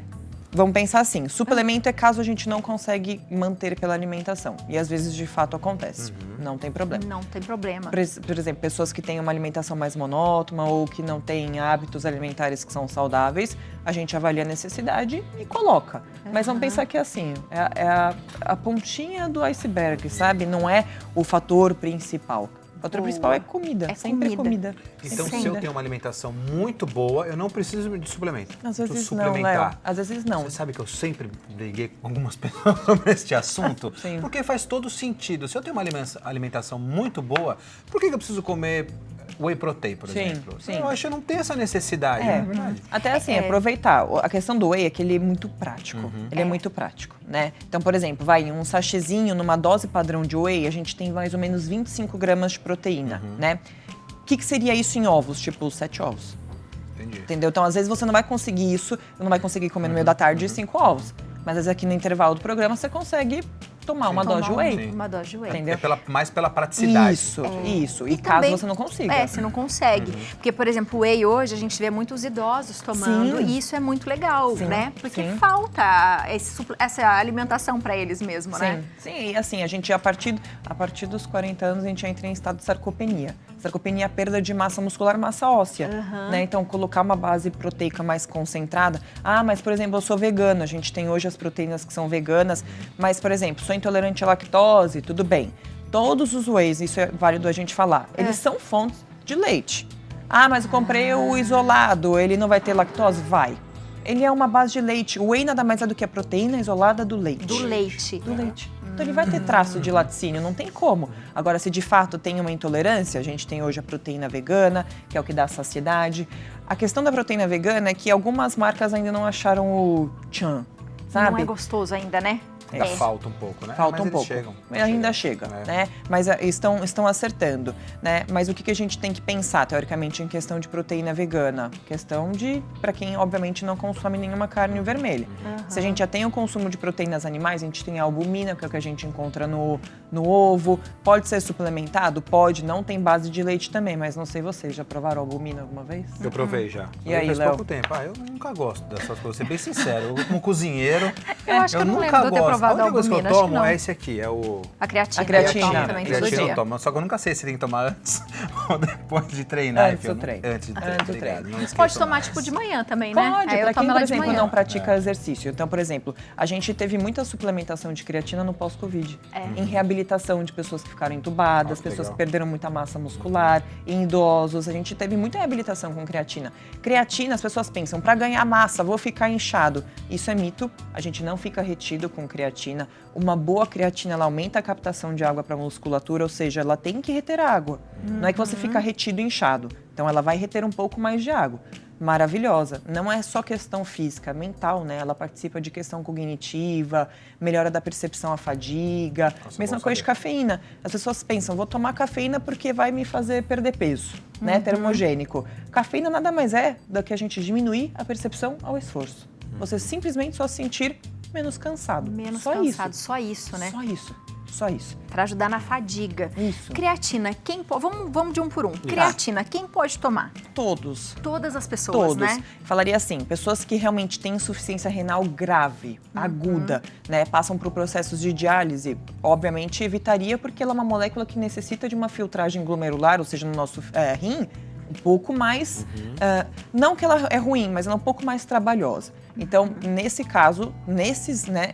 S6: vamos pensar assim, suplemento é caso a gente não consegue manter pela alimentação. E às vezes, de fato, acontece. Não tem problema.
S1: Não tem problema.
S6: Por exemplo, pessoas que têm uma alimentação mais monótona ou que não têm hábitos alimentares que são saudáveis, a gente avalia a necessidade e coloca. Mas vamos pensar que é assim, é a pontinha do iceberg, sabe? Não é o fator principal. O fator principal é comida,
S1: É
S6: sempre
S1: comida.
S6: comida.
S3: Então,
S1: Sim.
S3: se eu tenho uma alimentação muito boa, eu não preciso de suplemento.
S6: Às
S3: Preciso
S6: vezes não,
S3: suplementar.
S6: Léo. Às vezes não.
S3: Você sabe que eu sempre briguei com algumas pessoas sobre este assunto?
S6: Sim.
S3: Porque faz todo sentido. Se eu tenho uma alimentação muito boa, por que eu preciso comer whey protein, por
S6: Sim,
S3: exemplo?
S6: sim.
S3: Eu acho que eu não tenho essa necessidade,
S6: É.
S3: não é verdade?
S6: Até assim, aproveitar. A questão do whey é que ele é muito prático. Ele é muito prático, né? Então, por exemplo, um sachêzinho numa dose padrão de whey, a gente tem mais ou menos 25 gramas de proteína, né? O que seria isso em ovos? Tipo, 7 ovos.
S3: Entendi.
S6: Entendeu? Então, às vezes você não vai conseguir isso, não vai conseguir comer no meio da tarde 5 ovos. Mas às vezes aqui no intervalo do programa você consegue tomar uma dose de whey.
S1: Uma dose de whey.
S6: Entendeu?
S3: É mais pela praticidade.
S6: Isso.
S1: E
S6: E caso
S1: também-
S6: você não consiga.
S1: Se não consegue. Porque, por exemplo, o whey hoje, a gente vê muitos idosos tomando
S6: Sim.
S1: e isso é muito legal,
S6: Sim,
S1: né? Porque
S6: sim.
S1: falta essa alimentação para eles mesmo, né?
S6: Sim, e assim, a gente a partir dos 40 anos a gente entra em estado de sarcopenia. Sarcopenia é a perda de massa muscular, massa óssea, né? Então, colocar uma base proteica mais concentrada. Ah, mas, por exemplo, eu sou vegano. A gente tem hoje as proteínas que são veganas. Mas, por exemplo, sou intolerante à lactose, tudo bem. Todos os wheys, isso é válido a gente falar, eles são fontes de leite. Ah, mas eu comprei o isolado, ele não vai ter lactose? Vai. Ele é uma base de leite. O whey nada mais é do que a proteína isolada do leite.
S1: Do leite.
S6: Do leite. Então ele vai ter traço de laticínio, não tem como. Agora, se de fato tem uma intolerância, a gente tem hoje a proteína vegana, que é o que dá saciedade. A questão da proteína vegana é que algumas marcas ainda não acharam o tchan, sabe?
S1: Não é gostoso ainda, né?
S3: Ainda falta um pouco, né?
S6: Falta
S3: Mas
S6: um
S3: eles
S6: pouco.
S3: chegam.
S6: Ainda chega, né? Mas estão acertando, né? Mas o que a gente tem que pensar, teoricamente, em questão de proteína vegana? Questão de, para quem, obviamente, não consome nenhuma carne vermelha. Se a gente já tem o consumo de proteínas animais, a gente tem a albumina, que é o que a gente encontra no ovo. Pode ser suplementado? Pode. Não tem base de leite também, mas não sei vocês, já provaram albumina alguma vez?
S3: Eu provei já.
S6: E aí,
S3: faz
S6: Léo?
S3: pouco tempo. Eu nunca gosto dessas coisas, vou ser bem sincero. Eu, como cozinheiro,
S1: Eu acho que eu não
S3: nunca
S1: lembro de eu ter
S3: gosto. A
S1: provado a
S3: única coisa que eu
S1: albumina, acho que
S3: tomo
S1: não.
S3: é esse aqui, é o...
S1: A creatina.
S6: A creatina.
S1: Eu tomo também todo
S3: Creatina eu
S1: dia.
S3: tomo, só que eu nunca sei se tem que tomar antes ou depois de treinar.
S6: Antes
S3: enfim,
S6: do treino.
S3: Antes do treino,
S6: Antes do
S3: obrigado.
S6: treino.
S3: Não esqueçam
S1: Pode tomar
S3: mais.
S1: tipo de manhã também, né?
S6: Pode,
S1: Aí eu
S6: pra quem,
S1: tomo
S6: por
S1: ela de
S6: exemplo,
S1: manhã.
S6: não pratica exercício. Então, por exemplo, a gente teve muita suplementação de creatina no pós-Covid. Em reabilitação de pessoas que ficaram entubadas,
S3: que
S6: pessoas
S3: legal.
S6: que perderam muita massa muscular, em idosos. A gente teve muita reabilitação com creatina. Creatina, as pessoas pensam, para ganhar massa, vou ficar inchado. Isso é mito, a gente não fica retido com creatina. Uma boa creatina, ela aumenta a captação de água para a musculatura, ou seja, ela tem que reter água. Não é que você fica retido e inchado. Então, ela vai reter um pouco mais de água. Maravilhosa. Não é só questão física, mental, né? Ela participa de questão cognitiva, melhora da percepção à fadiga. Mesma
S3: bom
S6: coisa de
S3: saber.
S6: cafeína. As pessoas pensam, vou tomar cafeína porque vai me fazer perder peso, né? Termogênico. Cafeína nada mais é do que a gente diminuir a percepção ao esforço. Você simplesmente só se sentir menos cansado.
S1: Menos
S6: só
S1: cansado,
S6: isso.
S1: só isso, né?
S6: Só isso. Só isso.
S1: Pra ajudar na fadiga.
S6: Isso.
S1: Creatina, vamos de um por um. Creatina, quem pode tomar?
S6: Todos.
S1: Todas as pessoas,
S6: Todos.
S1: né?
S6: Falaria assim, pessoas que realmente têm insuficiência renal grave, aguda, né, passam por processos de diálise, obviamente evitaria porque ela é uma molécula que necessita de uma filtragem glomerular, ou seja, no nosso rim, um pouco mais, não que ela é ruim, mas ela é um pouco mais trabalhosa. Então, nesse caso,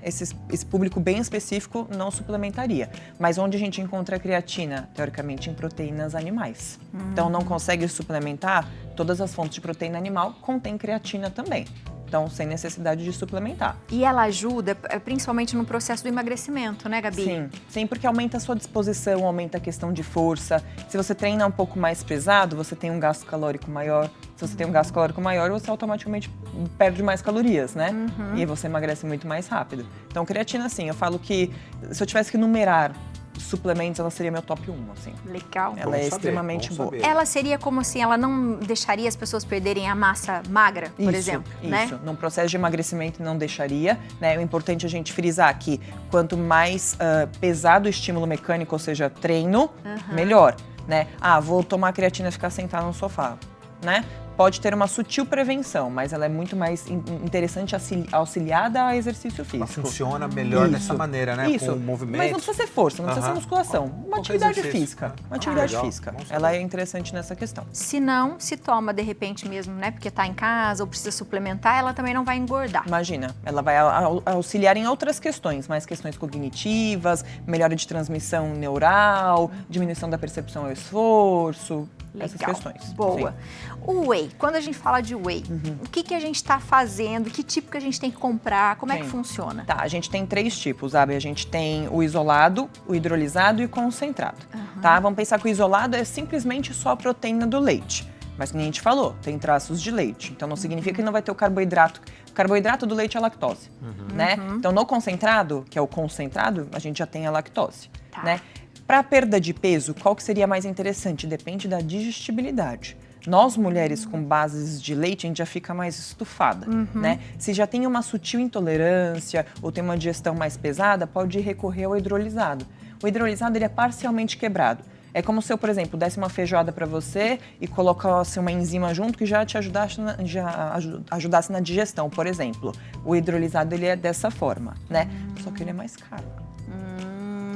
S6: esse público bem específico não suplementaria. Mas onde a gente encontra a creatina? Teoricamente, em proteínas animais. Então, não consegue suplementar, todas as fontes de proteína animal contêm creatina também. Então, sem necessidade de suplementar.
S1: E ela ajuda, principalmente no processo do emagrecimento, né, Gabi?
S6: Sim, porque aumenta a sua disposição, aumenta a questão de força. Se você treina um pouco mais pesado, você tem um gasto calórico maior. Se você tem um gasto calórico maior, você automaticamente perde mais calorias, né? E aí você emagrece muito mais rápido. Então, creatina, assim, eu falo que se eu tivesse que numerar suplementos, ela seria meu top 1, assim.
S1: Legal.
S6: Ela é extremamente boa.
S1: Ela seria como assim, ela não deixaria as pessoas perderem a massa magra, por exemplo, né?
S6: Isso, num processo de emagrecimento não deixaria, né? O importante é a gente frisar que quanto mais pesado o estímulo mecânico, ou seja, treino, melhor, né? Ah, vou tomar creatina e ficar sentado no sofá, né? Pode ter uma sutil prevenção, mas ela é muito mais interessante auxiliada a exercício
S3: Ela
S6: físico.
S3: funciona melhor dessa maneira, né?
S6: Isso.
S3: Com o movimento.
S6: Mas não precisa ser força, não precisa ser musculação. Uma
S3: Qualquer
S6: atividade
S3: exercício.
S6: física. Uma atividade
S3: legal.
S6: física.
S3: Bom saber.
S6: Ela é interessante nessa questão.
S1: Se não, se toma de repente mesmo, né? Porque tá em casa ou precisa suplementar, ela também não vai engordar.
S6: Imagina, ela vai auxiliar em outras questões, mais questões cognitivas, melhora de transmissão neural, diminuição da percepção ao esforço, essas
S1: Legal.
S6: questões.
S1: Boa.
S6: Sim.
S1: O whey, quando a gente fala de whey, o que a gente está fazendo? Que tipo que a gente tem que comprar? Como é que
S6: Sim.
S1: funciona?
S6: Tá, a gente tem 3 tipos, sabe? A gente tem o isolado, o hidrolisado e o concentrado, tá? Vamos pensar que o isolado é simplesmente só a proteína do leite. Mas como a gente falou, tem traços de leite. Então não significa que não vai ter o carboidrato. O carboidrato do leite é a lactose, né? Então no concentrado, que é o concentrado, a gente já tem a lactose,
S1: Tá.
S6: né? Para perda de peso, qual que seria mais interessante? Depende da digestibilidade. Nós, mulheres com bases de leite, a gente já fica mais estufada, né? Se já tem uma sutil intolerância ou tem uma digestão mais pesada, pode recorrer ao hidrolisado. O hidrolisado, ele é parcialmente quebrado. É como se eu, por exemplo, desse uma feijoada para você e colocasse uma enzima junto que já te ajudasse na digestão, por exemplo. O hidrolisado, ele é dessa forma, né? Só que ele é mais caro.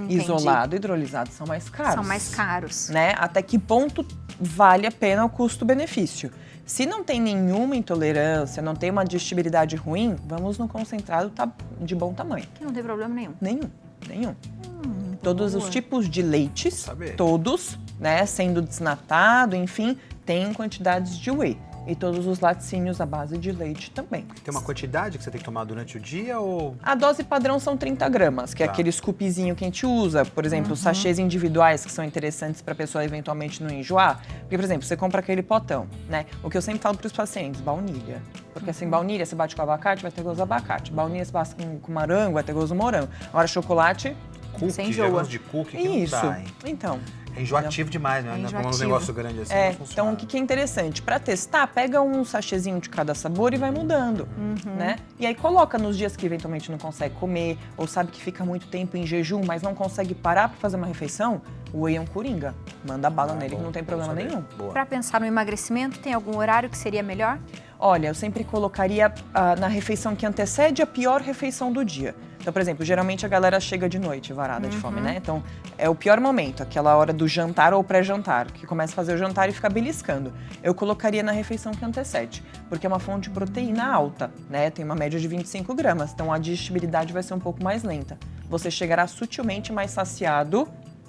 S1: Entendi.
S6: Isolado e hidrolisado são mais caros.
S1: São mais caros.
S6: Né? Até que ponto vale a pena o custo-benefício? Se não tem nenhuma intolerância, não tem uma digestibilidade ruim, vamos no concentrado de bom tamanho.
S1: Que não tem problema nenhum.
S6: Nenhum. Todos os tipos de leites,
S3: saber.
S6: todos né, sendo desnatado, enfim, tem quantidades de whey. E todos os laticínios à base de leite também.
S3: Tem uma quantidade que você tem que tomar durante o dia ou...
S6: A dose padrão são 30 gramas, que é aquele scoopzinho que a gente usa. Por exemplo, os sachês individuais que são interessantes para a pessoa eventualmente não enjoar. Porque, por exemplo, você compra aquele potão, né? O que eu sempre falo para os pacientes, baunilha. Porque assim, baunilha você bate com abacate, vai ter gosto do abacate. Baunilha você bate com morango, vai ter gosto do morango. Agora, chocolate...
S3: Cookie,
S1: Você enjoa.
S3: gosto de cookie que
S6: Isso.
S3: não dá, hein?
S6: Então...
S3: É enjoativo demais, né?
S1: enjoativo.
S3: Como um negócio grande assim, não funciona.
S6: Então o que é interessante? Para testar, pega um sachêzinho de cada sabor e vai mudando, né? E aí coloca nos dias que eventualmente não consegue comer, ou sabe que fica muito tempo em jejum, mas não consegue parar para fazer uma refeição, o whey é um coringa. Manda bala nele que não tem problema nenhum.
S3: Boa.
S1: Para pensar no emagrecimento, tem algum horário que seria melhor?
S6: Olha, eu sempre colocaria na refeição que antecede a pior refeição do dia. Então, por exemplo, geralmente a galera chega de noite varada de fome, né? Então, é o pior momento, aquela hora do jantar ou pré-jantar, que começa a fazer o jantar e fica beliscando. Eu colocaria na refeição que antecede, porque é uma fonte de proteína alta, né? Tem uma média de 25 gramas, então a digestibilidade vai ser um pouco mais lenta. Você chegará sutilmente mais saciado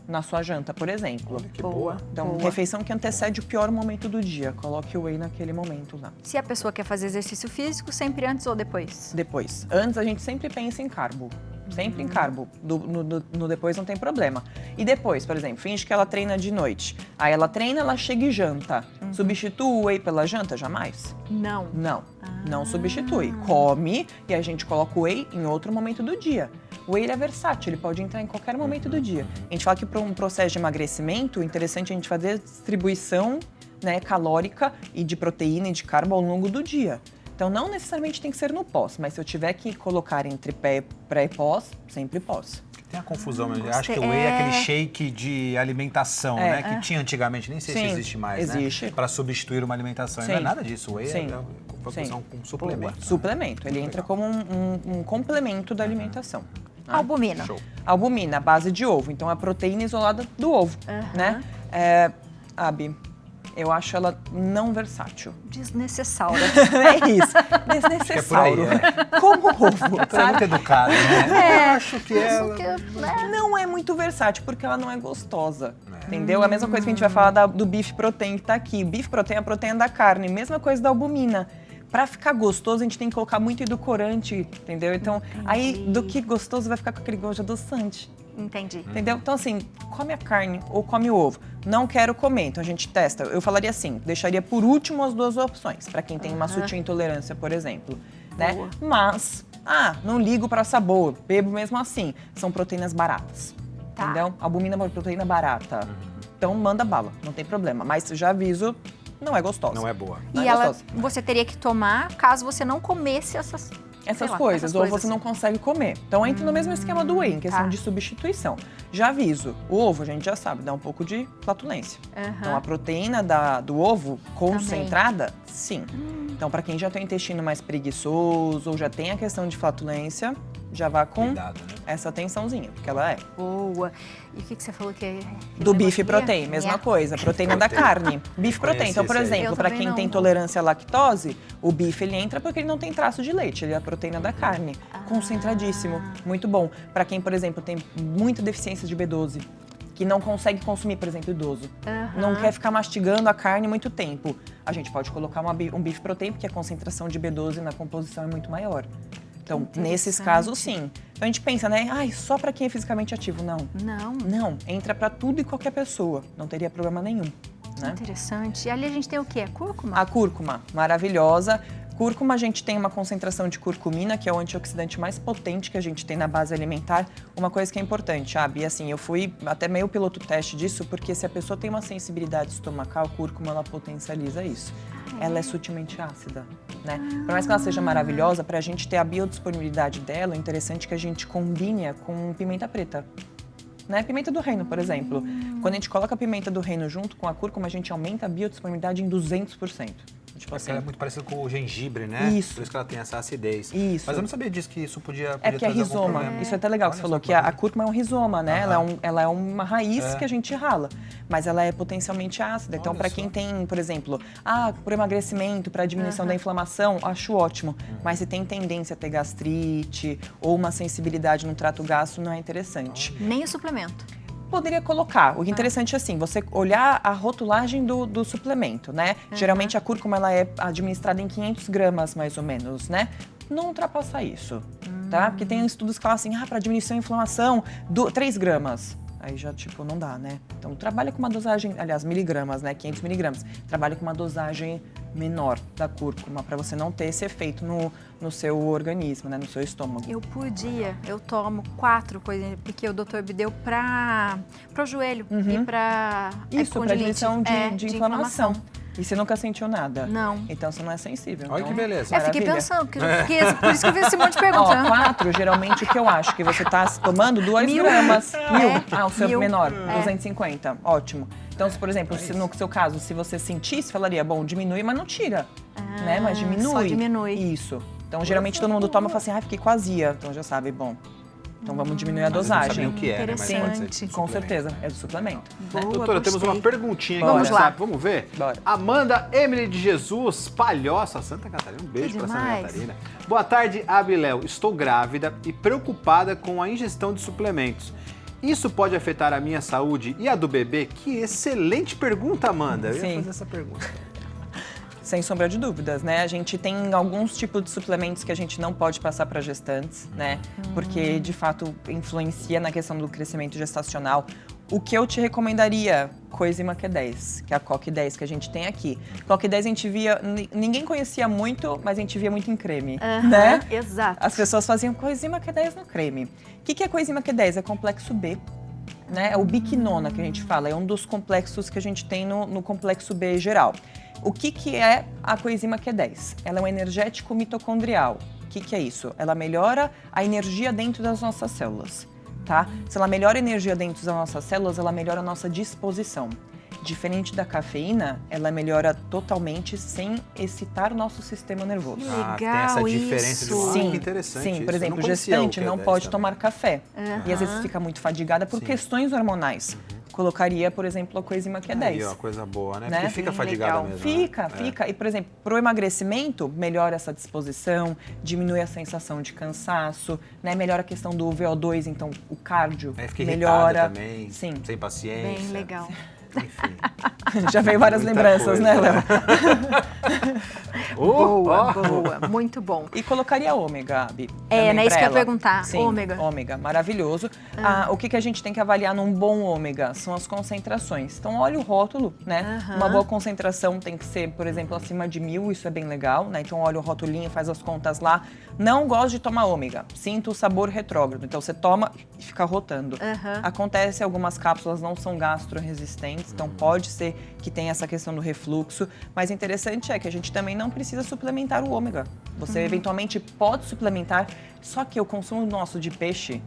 S6: na sua janta, por exemplo.
S3: Olha que boa.
S6: Então, refeição que antecede o pior momento do dia. Coloque o whey naquele momento lá.
S1: Se a pessoa quer fazer exercício físico, sempre antes ou depois?
S6: Depois. Antes a gente sempre pensa em carbo. Sempre em carbo. No depois não tem problema. E depois, por exemplo, finge que ela treina de noite. Aí ela treina, ela chega e janta. Substitua o whey pela janta? Jamais.
S1: Não.
S6: Não. Não substitui. Come e a gente coloca o whey em outro momento do dia. O whey ele é versátil, ele pode entrar em qualquer momento do dia. A gente fala que para um processo de emagrecimento, o interessante é a gente fazer a distribuição, né, calórica e de proteína e de carbo ao longo do dia. Então, não necessariamente tem que ser no pós, mas se eu tiver que colocar entre pré e pós, sempre pós.
S3: Tem a confusão, mas eu acho que o whey é aquele shake de alimentação, né? Que tinha antigamente, nem sei se existe mais,
S6: existe.
S3: né? Para substituir uma alimentação. E não é nada disso. O whey é confusão com suplemento. Né?
S6: Suplemento. Ele entra como um complemento da alimentação.
S1: Albumina.
S3: Show.
S6: Albumina, base de ovo. Então, é a proteína isolada do ovo, né? Abi, eu acho ela não versátil.
S1: Desnecessária.
S6: É isso. Desnecessário.
S3: Acho que é por aí,
S6: Como ovo,
S3: Ela é muito educada, né? Eu acho que ela...
S6: Não é muito versátil, porque ela não é gostosa. Entendeu? É a mesma coisa que a gente vai falar do beef protein que tá aqui. Beef protein é a proteína da carne. Mesma coisa da albumina. Pra ficar gostoso, a gente tem que colocar muito edulcorante, entendeu? Então, aí, do que gostoso vai ficar com aquele gosto de adoçante.
S1: Entendi.
S6: Entendeu? Então, assim, come a carne ou come o ovo. Não quero comer, então a gente testa. Eu falaria assim, deixaria por último as duas opções, para quem tem uma sutil intolerância, por exemplo. Né? Mas, não ligo para sabor, bebo mesmo assim. São proteínas baratas, entendeu? Albumina é uma proteína barata. Então, manda bala, não tem problema. Mas já aviso, não é gostosa.
S3: Não é boa.
S1: E ela, você teria que tomar caso você não comesse essas
S6: coisas, ou você não consegue comer. Então entra no mesmo esquema do whey, em questão de substituição. Já aviso, o ovo a gente já sabe, dá um pouco de flatulência. Então a proteína do ovo concentrada, sim. Então para quem já tem o intestino mais preguiçoso ou já tem a questão de flatulência, já vá com
S3: Cuidado, né?
S6: essa atençãozinha, porque ela é.
S1: Boa. E o que você falou que é?
S6: Do bife protein, mesma coisa, proteína da carne. Bife protein. Então, por exemplo, para quem tem intolerância à lactose, o bife ele entra porque ele não tem traço de leite, ele é a proteína da carne. Concentradíssimo, muito bom. Para quem, por exemplo, tem muita deficiência de B12, que não consegue consumir, por exemplo, idoso, não quer ficar mastigando a carne muito tempo, a gente pode colocar um bife protein, porque a concentração de B12 na composição é muito maior. Então, nesses casos, sim. Então, a gente pensa, né? Só para quem é fisicamente ativo. Não. Não. Entra para tudo e qualquer pessoa. Não teria problema nenhum. Né?
S1: Interessante. E ali a gente tem o quê? A cúrcuma?
S6: A cúrcuma, maravilhosa. Cúrcuma, a gente tem uma concentração de curcumina, que é o antioxidante mais potente que a gente tem na base alimentar. Uma coisa que é importante, Abi, assim, eu fui até meio piloto teste disso, porque se a pessoa tem uma sensibilidade estomacal, a cúrcuma, ela potencializa isso. Ela é sutilmente ácida, né? Por mais que ela seja maravilhosa, para a gente ter a biodisponibilidade dela, é interessante que a gente combine com pimenta preta. Né? Pimenta do reino, por exemplo. Quando a gente coloca a pimenta do reino junto com a cúrcuma, a gente aumenta a biodisponibilidade em 200%. Tipo assim.
S3: Ela é muito parecida com o gengibre, né?
S6: Isso.
S3: Por isso que ela tem essa acidez.
S6: Isso.
S3: Mas eu não sabia disso, que isso podia
S6: É porque é
S3: trazer algum
S6: rizoma.
S3: problema.
S6: Isso é até legal que você falou, que a cúrcuma é um rizoma, né? Ela é uma raiz que a gente rala, mas ela é potencialmente ácida. Então, para quem tem, por exemplo, por emagrecimento, para diminuição da inflamação, acho ótimo. Mas se tem tendência a ter gastrite ou uma sensibilidade no trato gástrico, não é interessante.
S1: Nem o suplemento.
S6: Poderia colocar. O interessante é assim, você olhar a rotulagem do suplemento, né? Geralmente a cúrcuma ela é administrada em 500 gramas, mais ou menos, né? Não ultrapassar isso, tá? Porque tem estudos que falam assim, para diminuir a inflamação, 3 gramas. Aí já, tipo, não dá, né? Então, trabalha com uma dosagem, aliás, miligramas, né? 500 miligramas. Trabalha com uma dosagem menor da cúrcuma, para você não ter esse efeito no seu organismo, né? No seu estômago.
S1: Eu tomo 4 coisas, porque o doutor me deu para o joelho e para
S6: isso, para diminuição de inflamação. E você nunca sentiu nada?
S1: Não.
S6: Então você não é sensível.
S3: Olha
S6: então,
S3: que beleza.
S1: Fiquei pensando, por isso que eu fiz esse monte de perguntas.
S6: 4, geralmente o que eu acho que você está tomando 2 gramas. 1000. O seu
S1: 1000.
S6: menor, 250. Ótimo. Então, se, por exemplo, no seu caso, se você sentisse, falaria, bom, diminui, mas não tira. Né? Mas diminui.
S1: Só diminui.
S6: Isso. Então, geralmente todo mundo toma e fala assim, fiquei com azia. Então já sabe, bom. Então vamos diminuir a dosagem.
S3: Não sabia o que é, né? Mas pode ser
S1: Interessante.
S6: Com certeza, é do suplemento.
S1: Boa,
S3: Doutora, temos
S1: gostei.
S3: uma perguntinha aqui
S1: Vamos
S3: no
S1: lá.
S3: WhatsApp. Vamos ver?
S6: Bora.
S3: Amanda Emily de Jesus, Palhoça, Santa Catarina. Um beijo
S1: Que
S3: pra Santa
S1: demais.
S3: Catarina. Boa tarde, Abiléu. Estou grávida e preocupada com a ingestão de suplementos. Isso pode afetar a minha saúde e a do bebê? Que excelente pergunta, Amanda. Eu ia
S6: Sim.
S3: fazer essa pergunta.
S6: Sem sombra de dúvidas, né? A gente tem alguns tipos de suplementos que a gente não pode passar para gestantes, né? Porque, de fato, influencia na questão do crescimento gestacional. O que eu te recomendaria? Coenzima Q10, que é a CoQ10 que a gente tem aqui. CoQ10 a gente via, ninguém conhecia muito, mas a gente via muito em creme, né?
S1: Exato.
S6: As pessoas faziam coenzima Q10 no creme. O que é coenzima Q10? É complexo B. Né? É o biquinona que a gente fala, é um dos complexos que a gente tem no complexo B geral. O que é a coenzima Q10? Ela é um energético mitocondrial. O que é isso? Ela melhora a energia dentro das nossas células, tá? Se ela melhora a energia dentro das nossas células, ela melhora a nossa disposição. Diferente da cafeína, ela melhora totalmente sem excitar o nosso sistema nervoso.
S1: Legal,
S3: tem essa diferença
S1: isso.
S3: de que
S6: Sim,
S3: interessante.
S6: sim.
S3: isso.
S6: Por
S3: Eu
S6: exemplo,
S3: não conhecia
S6: gestante
S3: o
S6: não
S3: Q10
S6: pode
S3: também.
S6: tomar café. E às vezes fica muito fadigada por questões hormonais. Colocaria, por exemplo, a coenzima Q10.
S3: Aí, ó, coisa boa, né?
S6: Né?
S3: Porque fica
S6: Bem
S3: fadigada
S6: legal.
S3: mesmo.
S6: Fica,
S3: né?
S6: fica. E, por exemplo, pro emagrecimento, melhora essa disposição, diminui a sensação de cansaço, né? Melhora a questão do VO2, então o cardio
S3: Fica
S6: melhora.
S3: irritada também,
S6: Sim.
S3: sem paciência.
S1: Bem legal.
S3: Enfim.
S6: Já veio várias
S3: Muita
S6: lembranças,
S3: coisa,
S6: né, Léo?
S1: Boa, boa. Muito bom.
S6: E colocaria ômega, Abi.
S1: É,
S6: também
S1: né? Isso
S6: pra
S1: que eu ia
S6: ela.
S1: perguntar.
S6: Sim,
S1: Ômega.
S6: ômega, maravilhoso. O que a gente tem que avaliar num bom ômega? São as concentrações. Então, olha o rótulo, né? Uma boa concentração tem que ser, por exemplo, acima de 1000, isso é bem legal, né? Então, olha o rótulinho, faz as contas lá. Não gosto de tomar ômega. Sinto o sabor retrógrado. Então, você toma e fica rotando. Acontece, algumas cápsulas não são gastroresistentes, então pode ser que tenha essa questão do refluxo. Mas interessante é que a gente também não precisa suplementar o ômega. Você eventualmente pode suplementar, só que o consumo nosso de peixe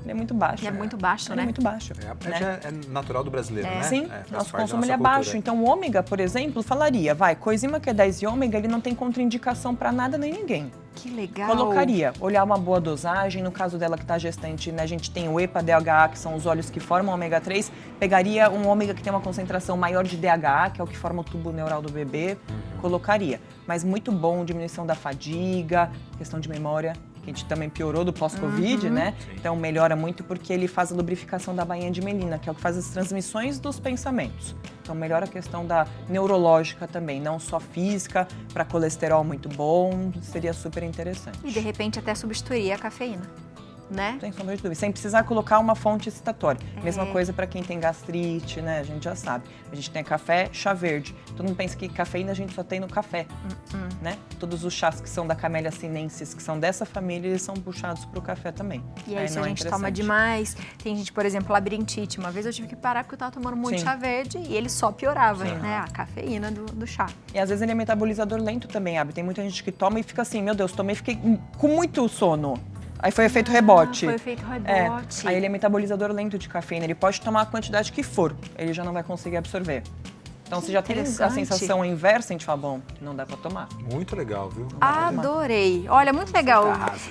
S6: ele é muito baixo.
S1: É muito baixo,
S6: Ele
S1: né?
S6: é muito baixo.
S3: É natural do brasileiro, né?
S6: Sim,
S3: faz
S6: nosso
S3: parte da
S6: consumo
S3: nossa
S6: ele é
S3: cultura.
S6: baixo. Então, o ômega, por exemplo, falaria, coenzima Q10 e ômega, ele não tem contraindicação para nada nem ninguém.
S1: Que legal.
S6: Colocaria, olhar uma boa dosagem, no caso dela que está gestante, né, a gente tem o EPA-DHA, que são os óleos que formam o ômega 3, pegaria um ômega que tem uma concentração maior de DHA, que é o que forma o tubo neural do bebê, colocaria. Mas muito bom, diminuição da fadiga, questão de memória, que a gente também piorou do pós-Covid, né? Então melhora muito porque ele faz a lubrificação da bainha de melina, que é o que faz as transmissões dos pensamentos. Então melhora a questão da neurológica também, não só física, para colesterol muito bom, seria super interessante.
S1: E de repente até substituiria a cafeína, né?
S6: Sem sombra de dúvida, sem precisar colocar uma fonte excitatória. Mesma coisa para quem tem gastrite, né? A gente já sabe. A gente tem café, chá verde. Todo mundo pensa que cafeína a gente só tem no café, né? Todos os chás que são da Camellia sinensis, que são dessa família, eles são puxados para o café também.
S1: E aí, se
S6: não
S1: a
S6: é
S1: gente toma
S6: interessante.
S1: demais, tem gente, por exemplo, labirintite. Uma vez eu tive que parar porque eu tava tomando muito
S6: Sim.
S1: chá verde e ele só piorava, né? A cafeína do chá.
S6: E às vezes ele é metabolizador lento também, Abi. Tem muita gente que toma e fica assim, meu Deus, tomei e fiquei com muito sono. Aí foi efeito rebote.
S1: Foi efeito rebote.
S6: Aí ele é metabolizador lento de cafeína. Ele pode tomar a quantidade que for, ele já não vai conseguir absorver. Então, se já tem a
S1: interessante.
S6: sensação inversa, a gente fala, bom, não dá pra tomar.
S4: Muito legal, viu?
S1: Adorei. Olha, muito legal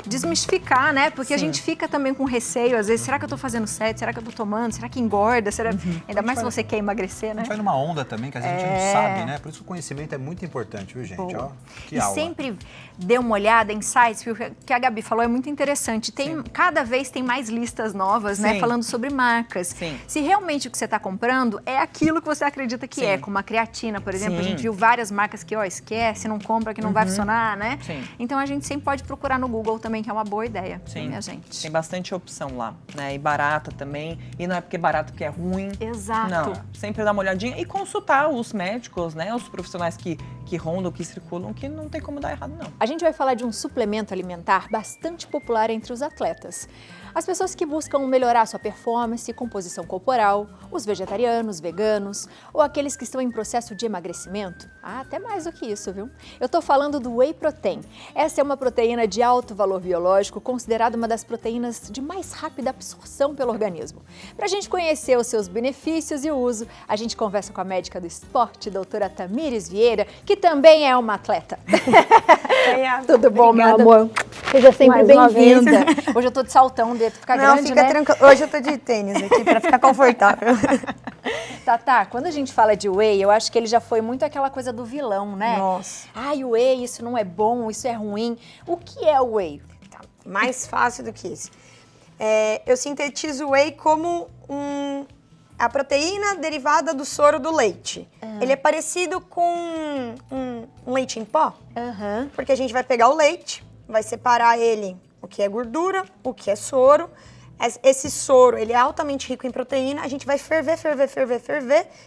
S1: desmistificar, né? Porque a
S6: Sim.
S1: gente fica também com receio, às vezes, será que eu tô fazendo certo? Será que eu tô tomando? Será que engorda? Será... Ainda mais se você quer emagrecer,
S3: A
S1: né?
S3: gente vai numa onda também que às vezes a gente não sabe, né? Por isso que o conhecimento é muito importante, viu, gente? Ó, que
S1: E
S3: aula.
S1: sempre dê uma olhada em sites, porque o que a Gabi falou é muito interessante. Cada vez tem mais listas novas, né?
S6: Sim.
S1: Falando sobre marcas.
S6: Sim.
S1: Se realmente o que você está comprando é aquilo que você acredita que
S6: Sim.
S1: é, como a creatina, por exemplo. A
S6: Sim.
S1: gente viu várias marcas que, ó, esquece, não compra, que não vai funcionar, né?
S6: Sim.
S1: Então a gente sempre pode procurar no Google também, que é uma boa ideia,
S6: Sim.
S1: minha gente.
S6: Tem bastante opção lá, né? E barata também. E não é porque é barato que é ruim.
S1: Exato.
S6: Não, sempre dar uma olhadinha e consultar os médicos, né? Os profissionais que rondam, que circulam, que não tem como dar errado, não.
S1: A gente vai falar de um suplemento alimentar bastante popular entre os atletas. As pessoas que buscam melhorar sua performance, composição corporal, os vegetarianos, veganos ou aqueles que estão em processo de emagrecimento. Até mais do que isso, viu? Eu tô falando do Whey Protein. Essa é uma proteína de alto valor biológico, considerada uma das proteínas de mais rápida absorção pelo organismo. Para a gente conhecer os seus benefícios e o uso, a gente conversa com a médica do esporte, doutora Tamires Vieira, que também é uma atleta. Tudo bom, meu amor? Seja sempre
S2: Mais uma
S1: bem-vinda. Hoje eu tô de saltão, dedo ficar
S2: Não,
S1: grande,
S2: fica
S1: né?
S2: tranquilo. Hoje eu tô de tênis aqui pra ficar confortável.
S1: Tatá, quando a gente fala de whey, eu acho que ele já foi muito aquela coisa do vilão, né?
S2: Nossa.
S1: Ai, o whey, isso não é bom, isso é ruim. O que é o whey?
S2: Tá, mais fácil do que isso. Eu sintetizo o whey como a proteína derivada do soro do leite. Ele é parecido com um leite em pó,
S1: Aham.
S2: porque a gente vai pegar o leite, vai separar ele, o que é gordura, o que é soro. Esse soro, ele é altamente rico em proteína, a gente vai ferver,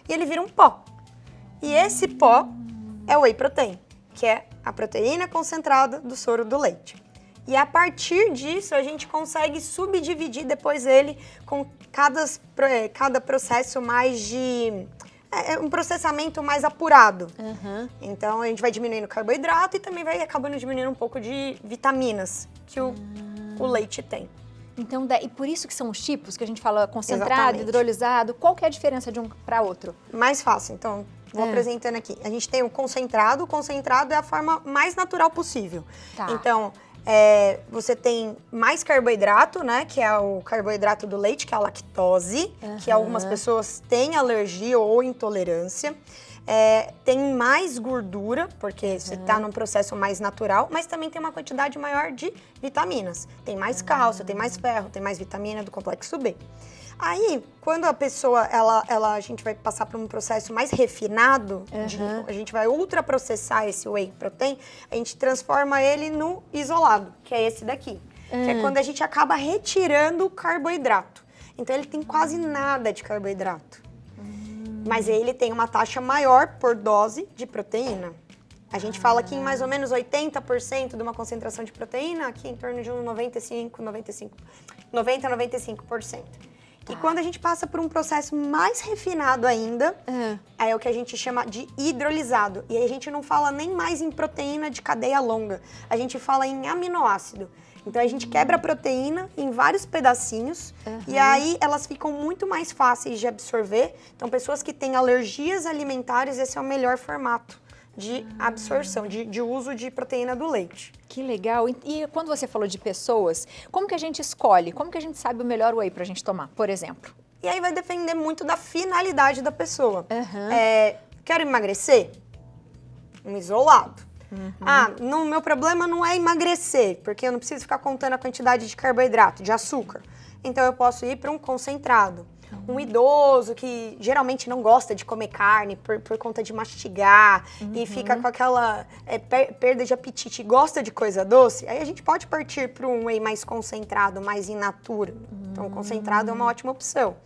S2: e ele vira um pó. E esse pó é o whey protein, que é a proteína concentrada do soro do leite. E a partir disso, a gente consegue subdividir depois ele com cada processo mais de... um processamento mais apurado. Então, a gente vai diminuindo o carboidrato e também vai acabando diminuindo um pouco de vitaminas que o leite tem.
S1: Então, e por isso que são os tipos que a gente fala concentrado,
S2: Exatamente.
S1: hidrolisado. Qual que é a diferença de um para outro?
S2: Mais fácil, então, vou apresentando aqui. A gente tem o concentrado é a forma mais natural possível.
S1: Tá.
S2: Então, você tem mais carboidrato, né, que é o carboidrato do leite, que é a lactose, que algumas pessoas têm alergia ou intolerância. Tem mais gordura, porque você está num processo mais natural, mas também tem uma quantidade maior de vitaminas. Tem mais cálcio, tem mais ferro, tem mais vitamina do complexo B. Aí, quando a pessoa, a gente vai passar por um processo mais refinado, a gente vai ultraprocessar esse whey protein, a gente transforma ele no isolado, que é esse daqui. Que é quando a gente acaba retirando o carboidrato. Então, ele tem quase nada de carboidrato. Mas ele tem uma taxa maior por dose de proteína. A gente fala que em mais ou menos 80% de uma concentração de proteína, aqui em torno de um 90 a 95%. E quando a gente passa por um processo mais refinado ainda, é o que a gente chama de hidrolisado. E aí a gente não fala nem mais em proteína de cadeia longa, a gente fala em aminoácido. Então a gente quebra a proteína em vários pedacinhos e aí elas ficam muito mais fáceis de absorver. Então pessoas que têm alergias alimentares, esse é o melhor formato de absorção, de uso de proteína do leite.
S1: Que legal. E quando você falou de pessoas, como que a gente escolhe? Como que a gente sabe o melhor whey pra gente tomar, por exemplo?
S2: E aí vai depender muito da finalidade da pessoa. Quero emagrecer? Um isolado. No meu problema não é emagrecer, porque eu não preciso ficar contando a quantidade de carboidrato, de açúcar. Então eu posso ir para um concentrado. Um idoso que geralmente não gosta de comer carne por conta de mastigar e fica com aquela perda de apetite e gosta de coisa doce, aí a gente pode partir para um whey mais concentrado, mais in natura. Então o concentrado é uma ótima opção.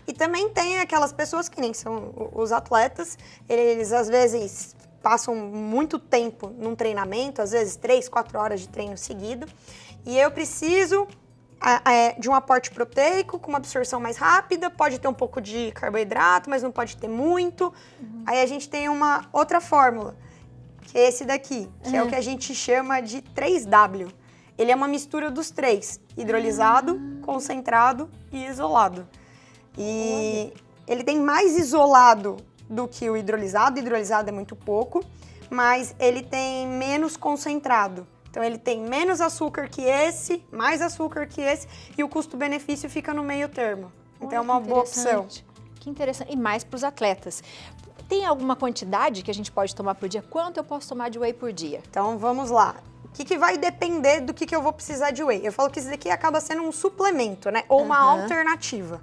S2: E também tem aquelas pessoas que nem são os atletas, eles às vezes passam muito tempo num treinamento, às vezes 3, 4 horas de treino seguido, e eu preciso de um aporte proteico com uma absorção mais rápida, pode ter um pouco de carboidrato, mas não pode ter muito. Aí a gente tem uma outra fórmula, que é esse daqui, que é o que a gente chama de 3W. Ele é uma mistura dos três, hidrolisado, concentrado e isolado. E ele tem mais isolado do que o hidrolisado é muito pouco, mas ele tem menos concentrado. Então ele tem menos açúcar que esse, mais açúcar que esse, e o custo-benefício fica no meio termo. Então é uma boa opção.
S1: Que interessante. E mais para os atletas. Tem alguma quantidade que a gente pode tomar por dia? Quanto eu posso tomar de whey por dia?
S2: Então vamos lá. O que vai depender do que eu vou precisar de whey? Eu falo que isso daqui acaba sendo um suplemento, né? Ou uma alternativa.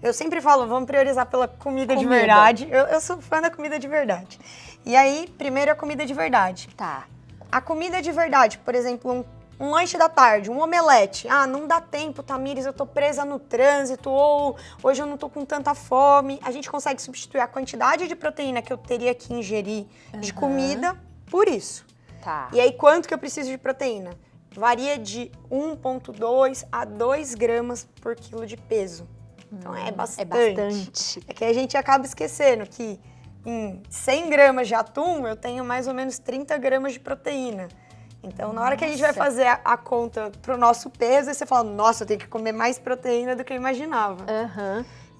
S2: Eu sempre falo, vamos priorizar pela comida de verdade. Eu sou fã da comida de verdade. E aí, primeiro a comida de verdade.
S1: Tá.
S2: A comida de verdade, por exemplo, um lanche da tarde, um omelete. Ah, não dá tempo, Tamires, eu tô presa no trânsito, ou hoje eu não tô com tanta fome. A gente consegue substituir a quantidade de proteína que eu teria que ingerir de comida por isso.
S1: Tá.
S2: E aí, quanto que eu preciso de proteína? Varia de 1,2 a 2 gramas por quilo de peso. Então, é bastante.
S1: É bastante.
S2: É que a gente acaba esquecendo que em 100 gramas de atum, eu tenho mais ou menos 30 gramas de proteína. Então, na hora que a gente vai fazer a conta pro nosso peso, aí você fala, nossa, eu tenho que comer mais proteína do que eu imaginava.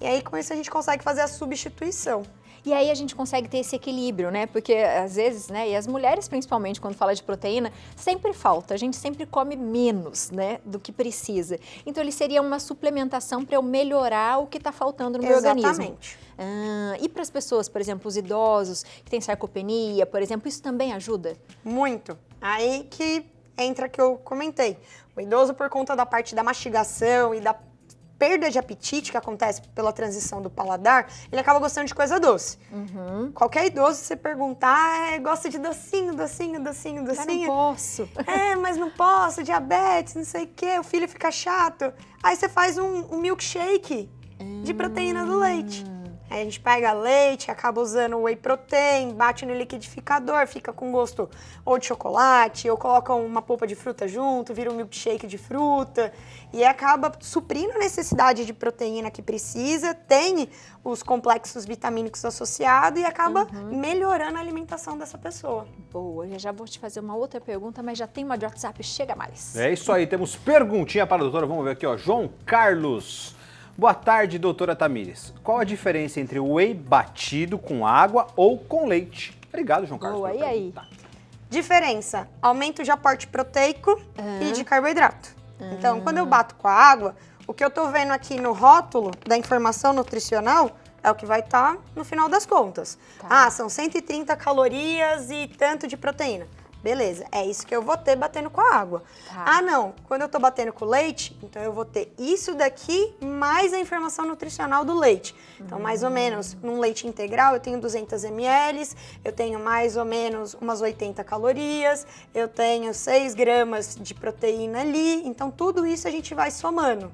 S2: E aí, com isso, a gente consegue fazer a substituição.
S1: E aí a gente consegue ter esse equilíbrio, né? Porque às vezes, né, e as mulheres principalmente, quando fala de proteína, sempre falta, a gente sempre come menos, né, do que precisa. Então ele seria uma suplementação para eu melhorar o que está faltando no meu organismo.
S2: Exatamente.
S1: E para as pessoas, por exemplo, os idosos que têm sarcopenia, por exemplo, isso também ajuda?
S2: Muito. Aí que entra que eu comentei. O idoso, por conta da parte da mastigação e da perda de apetite que acontece pela transição do paladar, ele acaba gostando de coisa doce. Qualquer idoso, se você perguntar, gosta de docinho.
S1: Mas não posso.
S2: Mas não posso, diabetes, não sei o quê, o filho fica chato. Aí você faz um milkshake de proteína do leite. Aí a gente pega leite, acaba usando o whey protein, bate no liquidificador, fica com gosto ou de chocolate, ou coloca uma polpa de fruta junto, vira um milkshake de fruta, e acaba suprindo a necessidade de proteína que precisa, tem os complexos vitamínicos associados e acaba melhorando a alimentação dessa pessoa.
S1: Boa, já vou te fazer uma outra pergunta, mas já tem uma de WhatsApp, chega mais.
S3: É isso aí, temos perguntinha para a doutora, vamos ver aqui, ó, João Carlos. Boa tarde, doutora Tamires. Qual a diferença entre o whey batido com água ou com leite? Obrigado, João Carlos.
S1: Boa, e aí?
S2: Diferença, aumento de aporte proteico e de carboidrato. Então, quando eu bato com a água, o que eu tô vendo aqui no rótulo da informação nutricional é o que vai estar no final das contas. São 130 calorias e tanto de proteína. Beleza, é isso que eu vou ter batendo com a água. Não, quando eu tô batendo com leite, então eu vou ter isso daqui mais a informação nutricional do leite. Então, mais ou menos, num leite integral eu tenho 200 ml, eu tenho mais ou menos umas 80 calorias, eu tenho 6 gramas de proteína ali, então tudo isso a gente vai somando.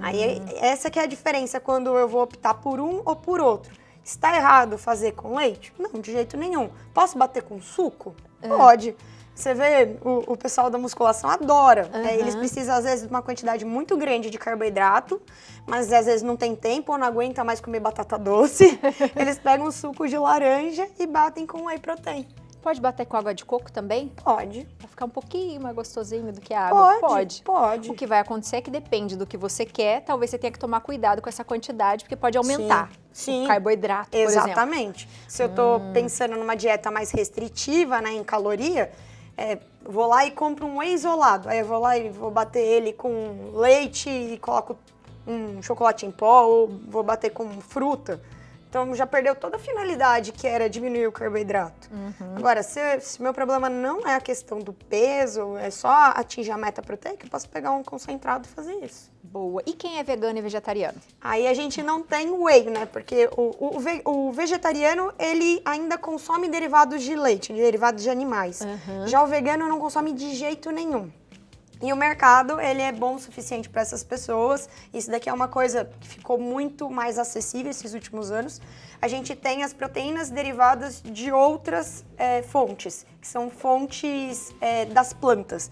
S2: Aí, essa que é a diferença quando eu vou optar por um ou por outro. Está errado fazer com leite? Não, de jeito nenhum. Posso bater com suco? Pode. Você vê, o pessoal da musculação adora. Eles precisam, às vezes, de uma quantidade muito grande de carboidrato, mas às vezes não tem tempo ou não aguenta mais comer batata doce. Eles pegam um suco de laranja e batem com whey protein.
S1: Pode bater com água de coco também?
S2: Pode.
S1: Pra ficar um pouquinho mais gostosinho do que a água?
S2: Pode.
S1: O que vai acontecer é que depende do que você quer, talvez você tenha que tomar cuidado com essa quantidade, porque pode aumentar o carboidrato, por exemplo.
S2: Exatamente. Se eu tô pensando numa dieta mais restritiva, né, em caloria, vou lá e compro um whey isolado. Aí eu vou lá e vou bater ele com leite e coloco um chocolate em pó, ou vou bater com fruta. Então, já perdeu toda a finalidade, que era diminuir o carboidrato. Agora, se meu problema não é a questão do peso, é só atingir a meta proteica, eu posso pegar um concentrado e fazer isso.
S1: Boa. E quem é vegano e vegetariano?
S2: Aí a gente não tem whey, né? Porque o vegetariano, ele ainda consome derivados de leite, derivados de animais. Já o vegano não consome de jeito nenhum. E o mercado, ele é bom o suficiente para essas pessoas. Isso daqui é uma coisa que ficou muito mais acessível esses últimos anos. A gente tem as proteínas derivadas de outras fontes, que são fontes das plantas.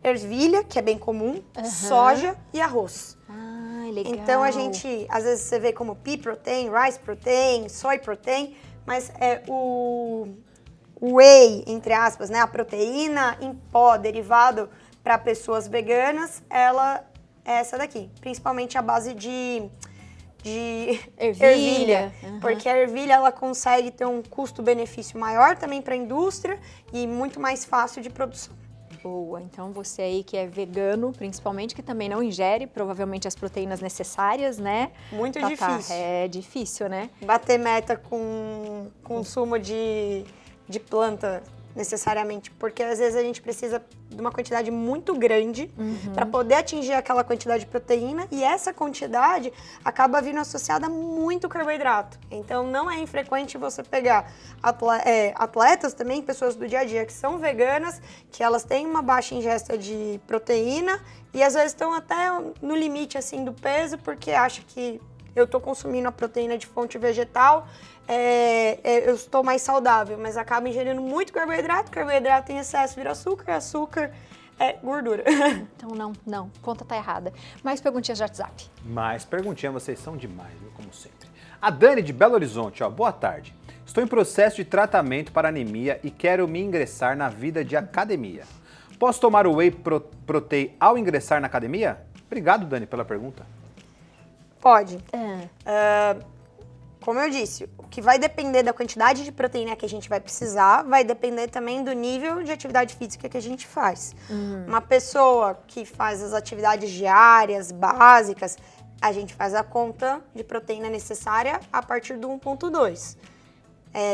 S2: Ervilha, que é bem comum, soja e arroz.
S1: Legal.
S2: Então, a gente, às vezes você vê como pea protein, rice protein, soy protein, mas o whey, entre aspas, né, a proteína em pó derivado para pessoas veganas, ela é essa daqui, principalmente a base de de
S1: Ervilha.
S2: Porque a ervilha ela consegue ter um custo-benefício maior também para a indústria e muito mais fácil de produção.
S1: Boa, então você aí que é vegano, principalmente, que também não ingere provavelmente as proteínas necessárias, né?
S2: Muito
S1: Tatá?
S2: difícil.
S1: É difícil, né?
S2: Bater meta com consumo de planta necessariamente, porque às vezes a gente precisa de uma quantidade muito grande para poder atingir aquela quantidade de proteína e essa quantidade acaba vindo associada a muito carboidrato. Então não é infrequente você pegar atletas também, pessoas do dia a dia que são veganas, que elas têm uma baixa ingesta de proteína e às vezes estão até no limite assim do peso porque acha que eu estou consumindo a proteína de fonte vegetal, eu estou mais saudável, mas acaba ingerindo muito carboidrato em excesso vira açúcar é gordura.
S1: Então não, conta tá errada. Mais perguntinhas de WhatsApp.
S3: Mais perguntinha, vocês são demais, viu? Como sempre. A Dani de Belo Horizonte, ó, boa tarde. Estou em processo de tratamento para anemia e quero me ingressar na vida de academia. Posso tomar o Whey Protein ao ingressar na academia? Obrigado, Dani, pela pergunta.
S2: Pode. Como eu disse, o que vai depender da quantidade de proteína que a gente vai precisar, vai depender também do nível de atividade física que a gente faz. Uma pessoa que faz as atividades diárias, básicas, a gente faz a conta de proteína necessária a partir do 1,2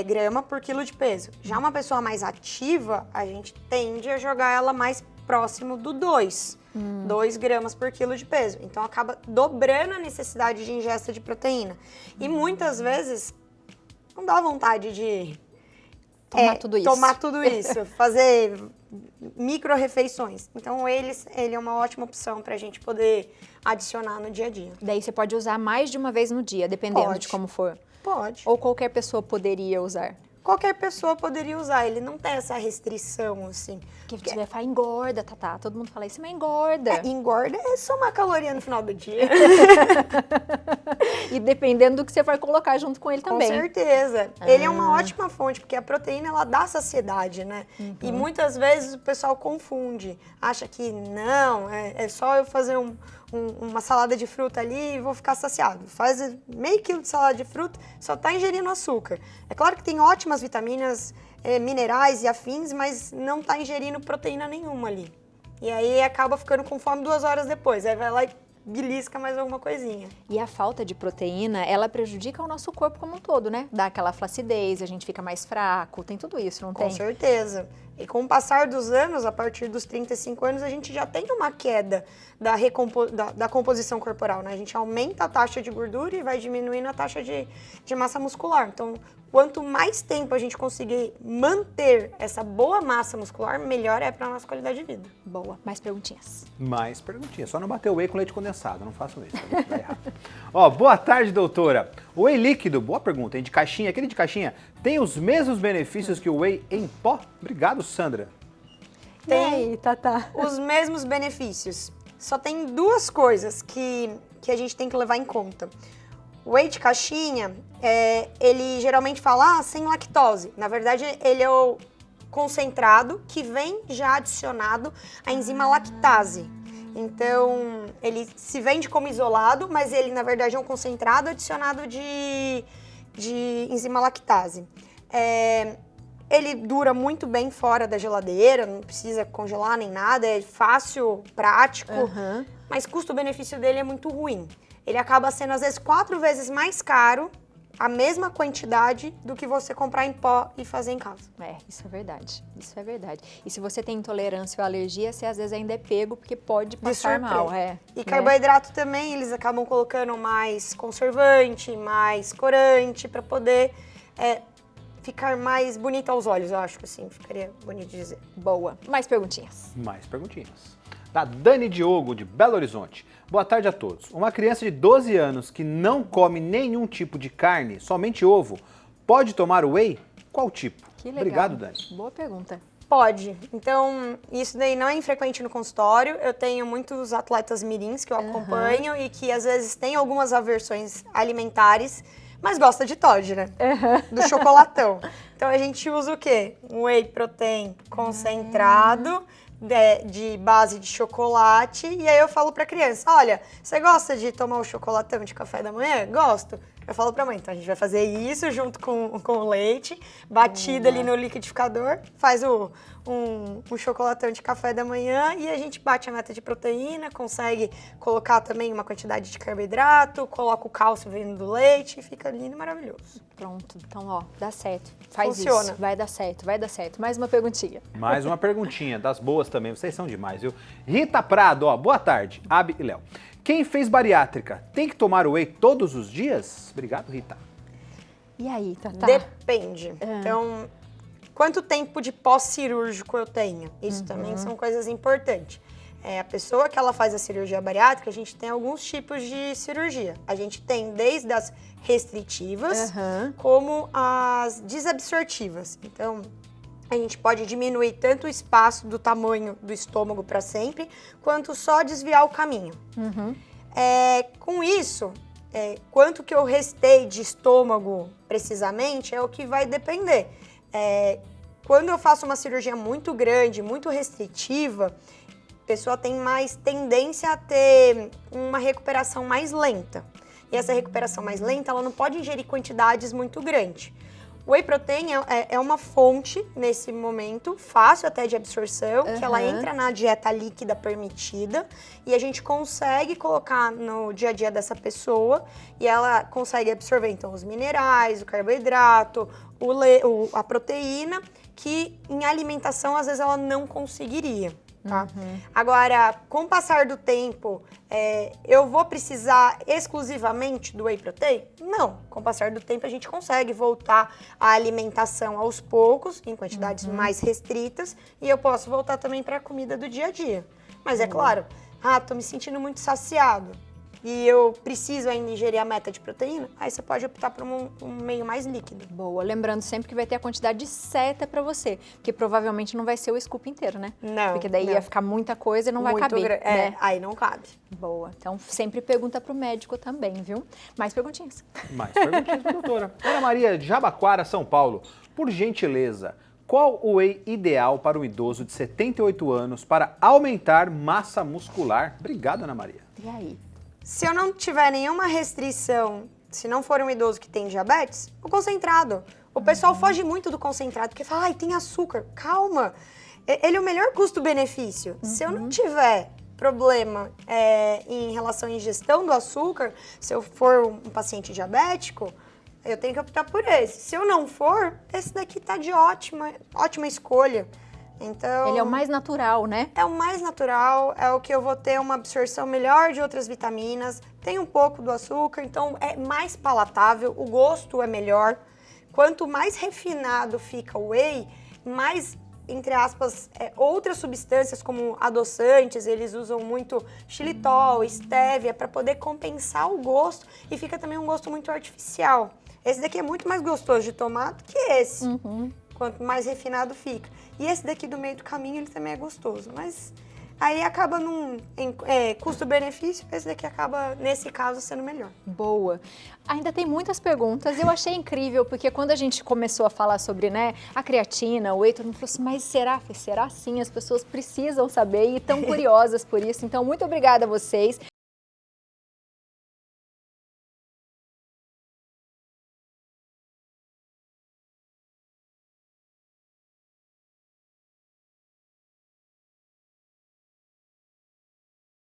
S2: grama por quilo de peso. Já uma pessoa mais ativa, a gente tende a jogar ela mais próximo do 2 gramas por quilo de peso. Então, acaba dobrando a necessidade de ingesta de proteína. E muitas vezes, não dá vontade de tomar tudo isso, fazer micro-refeições. Então, ele é uma ótima opção para a gente poder adicionar no dia a dia.
S1: Daí você pode usar mais de uma vez no dia, dependendo de como for.
S2: Pode.
S1: Ou qualquer pessoa poderia usar.
S2: Qualquer pessoa poderia usar, ele não tem essa restrição, assim.
S1: Porque você vai falar, engorda, Tatá. Todo mundo fala isso, mas engorda.
S2: Engorda é só uma caloria no final do dia.
S1: E dependendo do que você vai colocar junto com ele também.
S2: Com certeza. Ele é uma ótima fonte, porque a proteína, ela dá saciedade, né? E muitas vezes o pessoal confunde. Acha que não, é só eu fazer uma salada de fruta ali e vou ficar saciado. Faz meio quilo de salada de fruta, só tá ingerindo açúcar. É claro que tem ótimas vitaminas, minerais e afins, mas não tá ingerindo proteína nenhuma ali. E aí acaba ficando com fome 2 horas depois. Aí vai lá e belisca mais alguma coisinha.
S1: E a falta de proteína, ela prejudica o nosso corpo como um todo, né? Dá aquela flacidez, a gente fica mais fraco, tem tudo isso, não tem?
S2: Com certeza. E com o passar dos anos, a partir dos 35 anos, a gente já tem uma queda da composição corporal, né? A gente aumenta a taxa de gordura e vai diminuindo a taxa de massa muscular. Então, quanto mais tempo a gente conseguir manter essa boa massa muscular, melhor é para a nossa qualidade de vida.
S1: Boa. Mais perguntinhas.
S3: Mais perguntinhas. Só não bater o whey com leite condensado, não façam isso, tá errado. Ó, boa tarde, doutora. O whey líquido, boa pergunta, hein? De caixinha, aquele de caixinha, tem os mesmos benefícios que o whey em pó? Obrigado, Sandra.
S2: Tem os mesmos benefícios. Só tem 2 coisas que a gente tem que levar em conta. O whey de caixinha, ele geralmente fala sem lactose. Na verdade, ele é o concentrado que vem já adicionado à enzima lactase. Então, ele se vende como isolado, mas ele, na verdade, é um concentrado adicionado de enzima lactase. Ele dura muito bem fora da geladeira, não precisa congelar nem nada, é fácil, prático, mas custo-benefício dele é muito ruim. Ele acaba sendo, às vezes, 4 vezes mais caro, a mesma quantidade, do que você comprar em pó e fazer em casa.
S1: Isso é verdade, isso é verdade. E se você tem intolerância ou alergia, você às vezes ainda é pego, porque pode passar mal.
S2: E carboidrato também, eles acabam colocando mais conservante, mais corante, para poder ficar mais bonito aos olhos, eu acho que assim, ficaria bonito de dizer.
S1: Boa. Mais perguntinhas.
S3: Mais perguntinhas. Da Dani Diogo, de Belo Horizonte. Boa tarde a todos. Uma criança de 12 anos que não come nenhum tipo de carne, somente ovo, pode tomar whey? Qual tipo?
S1: Que legal.
S3: Obrigado, Dani.
S1: Boa pergunta.
S2: Pode. Então, isso daí não é infrequente no consultório. Eu tenho muitos atletas mirins que eu acompanho e que às vezes têm algumas aversões alimentares, mas gosta de Toddy, né? Do chocolatão. Então a gente usa o quê? Um whey protein concentrado, de base de chocolate, e aí eu falo pra criança, olha, você gosta de tomar o chocolatão de café da manhã? Gosto. Eu falo pra mãe, então a gente vai fazer isso junto com o leite, batido ali no liquidificador, faz um chocolatão de café da manhã e a gente bate a meta de proteína, consegue colocar também uma quantidade de carboidrato, coloca o cálcio vindo do leite e fica lindo e maravilhoso.
S1: Pronto, então ó, dá certo. Faz
S2: Funciona.
S1: isso, vai dar certo, vai dar certo. Mais uma perguntinha.
S3: Mais uma perguntinha, das boas também, vocês são demais, viu? Rita Prado, ó, boa tarde, Abi e Léo. Quem fez bariátrica tem que tomar whey todos os dias? Obrigado, Rita.
S1: E aí, Tatá?
S2: Depende. Então, quanto tempo de pós-cirúrgico eu tenho? Isso também são coisas importantes. A pessoa que ela faz a cirurgia bariátrica, a gente tem alguns tipos de cirurgia. A gente tem desde as restritivas, como as desabsortivas. Então, a gente pode diminuir tanto o espaço do tamanho do estômago para sempre, quanto só desviar o caminho. Com isso, quanto que eu restei de estômago precisamente é o que vai depender. Quando eu faço uma cirurgia muito grande, muito restritiva, a pessoa tem mais tendência a ter uma recuperação mais lenta. E essa recuperação mais lenta, ela não pode ingerir quantidades muito grandes. O whey protein é uma fonte, nesse momento, fácil até de absorção, que ela entra na dieta líquida permitida e a gente consegue colocar no dia a dia dessa pessoa e ela consegue absorver, então, os minerais, o carboidrato, a proteína, que em alimentação, às vezes, ela não conseguiria. Tá? Agora, com o passar do tempo, eu vou precisar exclusivamente do whey protein? Não. Com o passar do tempo, a gente consegue voltar à alimentação aos poucos, em quantidades mais restritas, e eu posso voltar também para a comida do dia a dia. Mas é claro, tô me sentindo muito saciado e eu preciso ainda ingerir a meta de proteína, aí você pode optar por um meio mais líquido.
S1: Boa, lembrando sempre que vai ter a quantidade certa pra você, porque provavelmente não vai ser o scoop inteiro, né?
S2: Não.
S1: Porque daí ia ficar muita coisa e não vai caber, né?
S2: Aí não cabe.
S1: Boa, então sempre pergunta pro médico também, viu? Mais perguntinhas.
S3: Mais perguntinhas pra doutora. Ana Maria de Jabaquara, São Paulo, por gentileza, qual o whey ideal para um idoso de 78 anos para aumentar massa muscular? Obrigado, Ana Maria.
S1: E aí?
S2: Se eu não tiver nenhuma restrição, se não for um idoso que tem diabetes, o concentrado. O pessoal foge muito do concentrado, porque fala, tem açúcar. Calma, ele é o melhor custo-benefício. Se eu não tiver problema em relação à ingestão do açúcar, se eu for um paciente diabético, eu tenho que optar por esse. Se eu não for, esse daqui tá de ótima escolha. Então,
S1: ele é o mais natural, né?
S2: É o mais natural, é o que eu vou ter uma absorção melhor de outras vitaminas, tem um pouco do açúcar, então é mais palatável, o gosto é melhor. Quanto mais refinado fica o whey, mais, entre aspas, outras substâncias como adoçantes, eles usam muito xilitol, stevia, para poder compensar o gosto e fica também um gosto muito artificial. Esse daqui é muito mais gostoso de tomar do que esse. Quanto mais refinado fica. E esse daqui do meio do caminho, ele também é gostoso. Mas aí acaba custo-benefício, esse daqui acaba, nesse caso, sendo melhor.
S1: Boa. Ainda tem muitas perguntas. Eu achei incrível, porque quando a gente começou a falar sobre, né, a creatina, o whey, todo mundo falou assim, mas será? Será sim? As pessoas precisam saber e estão curiosas por isso. Então, muito obrigada a vocês.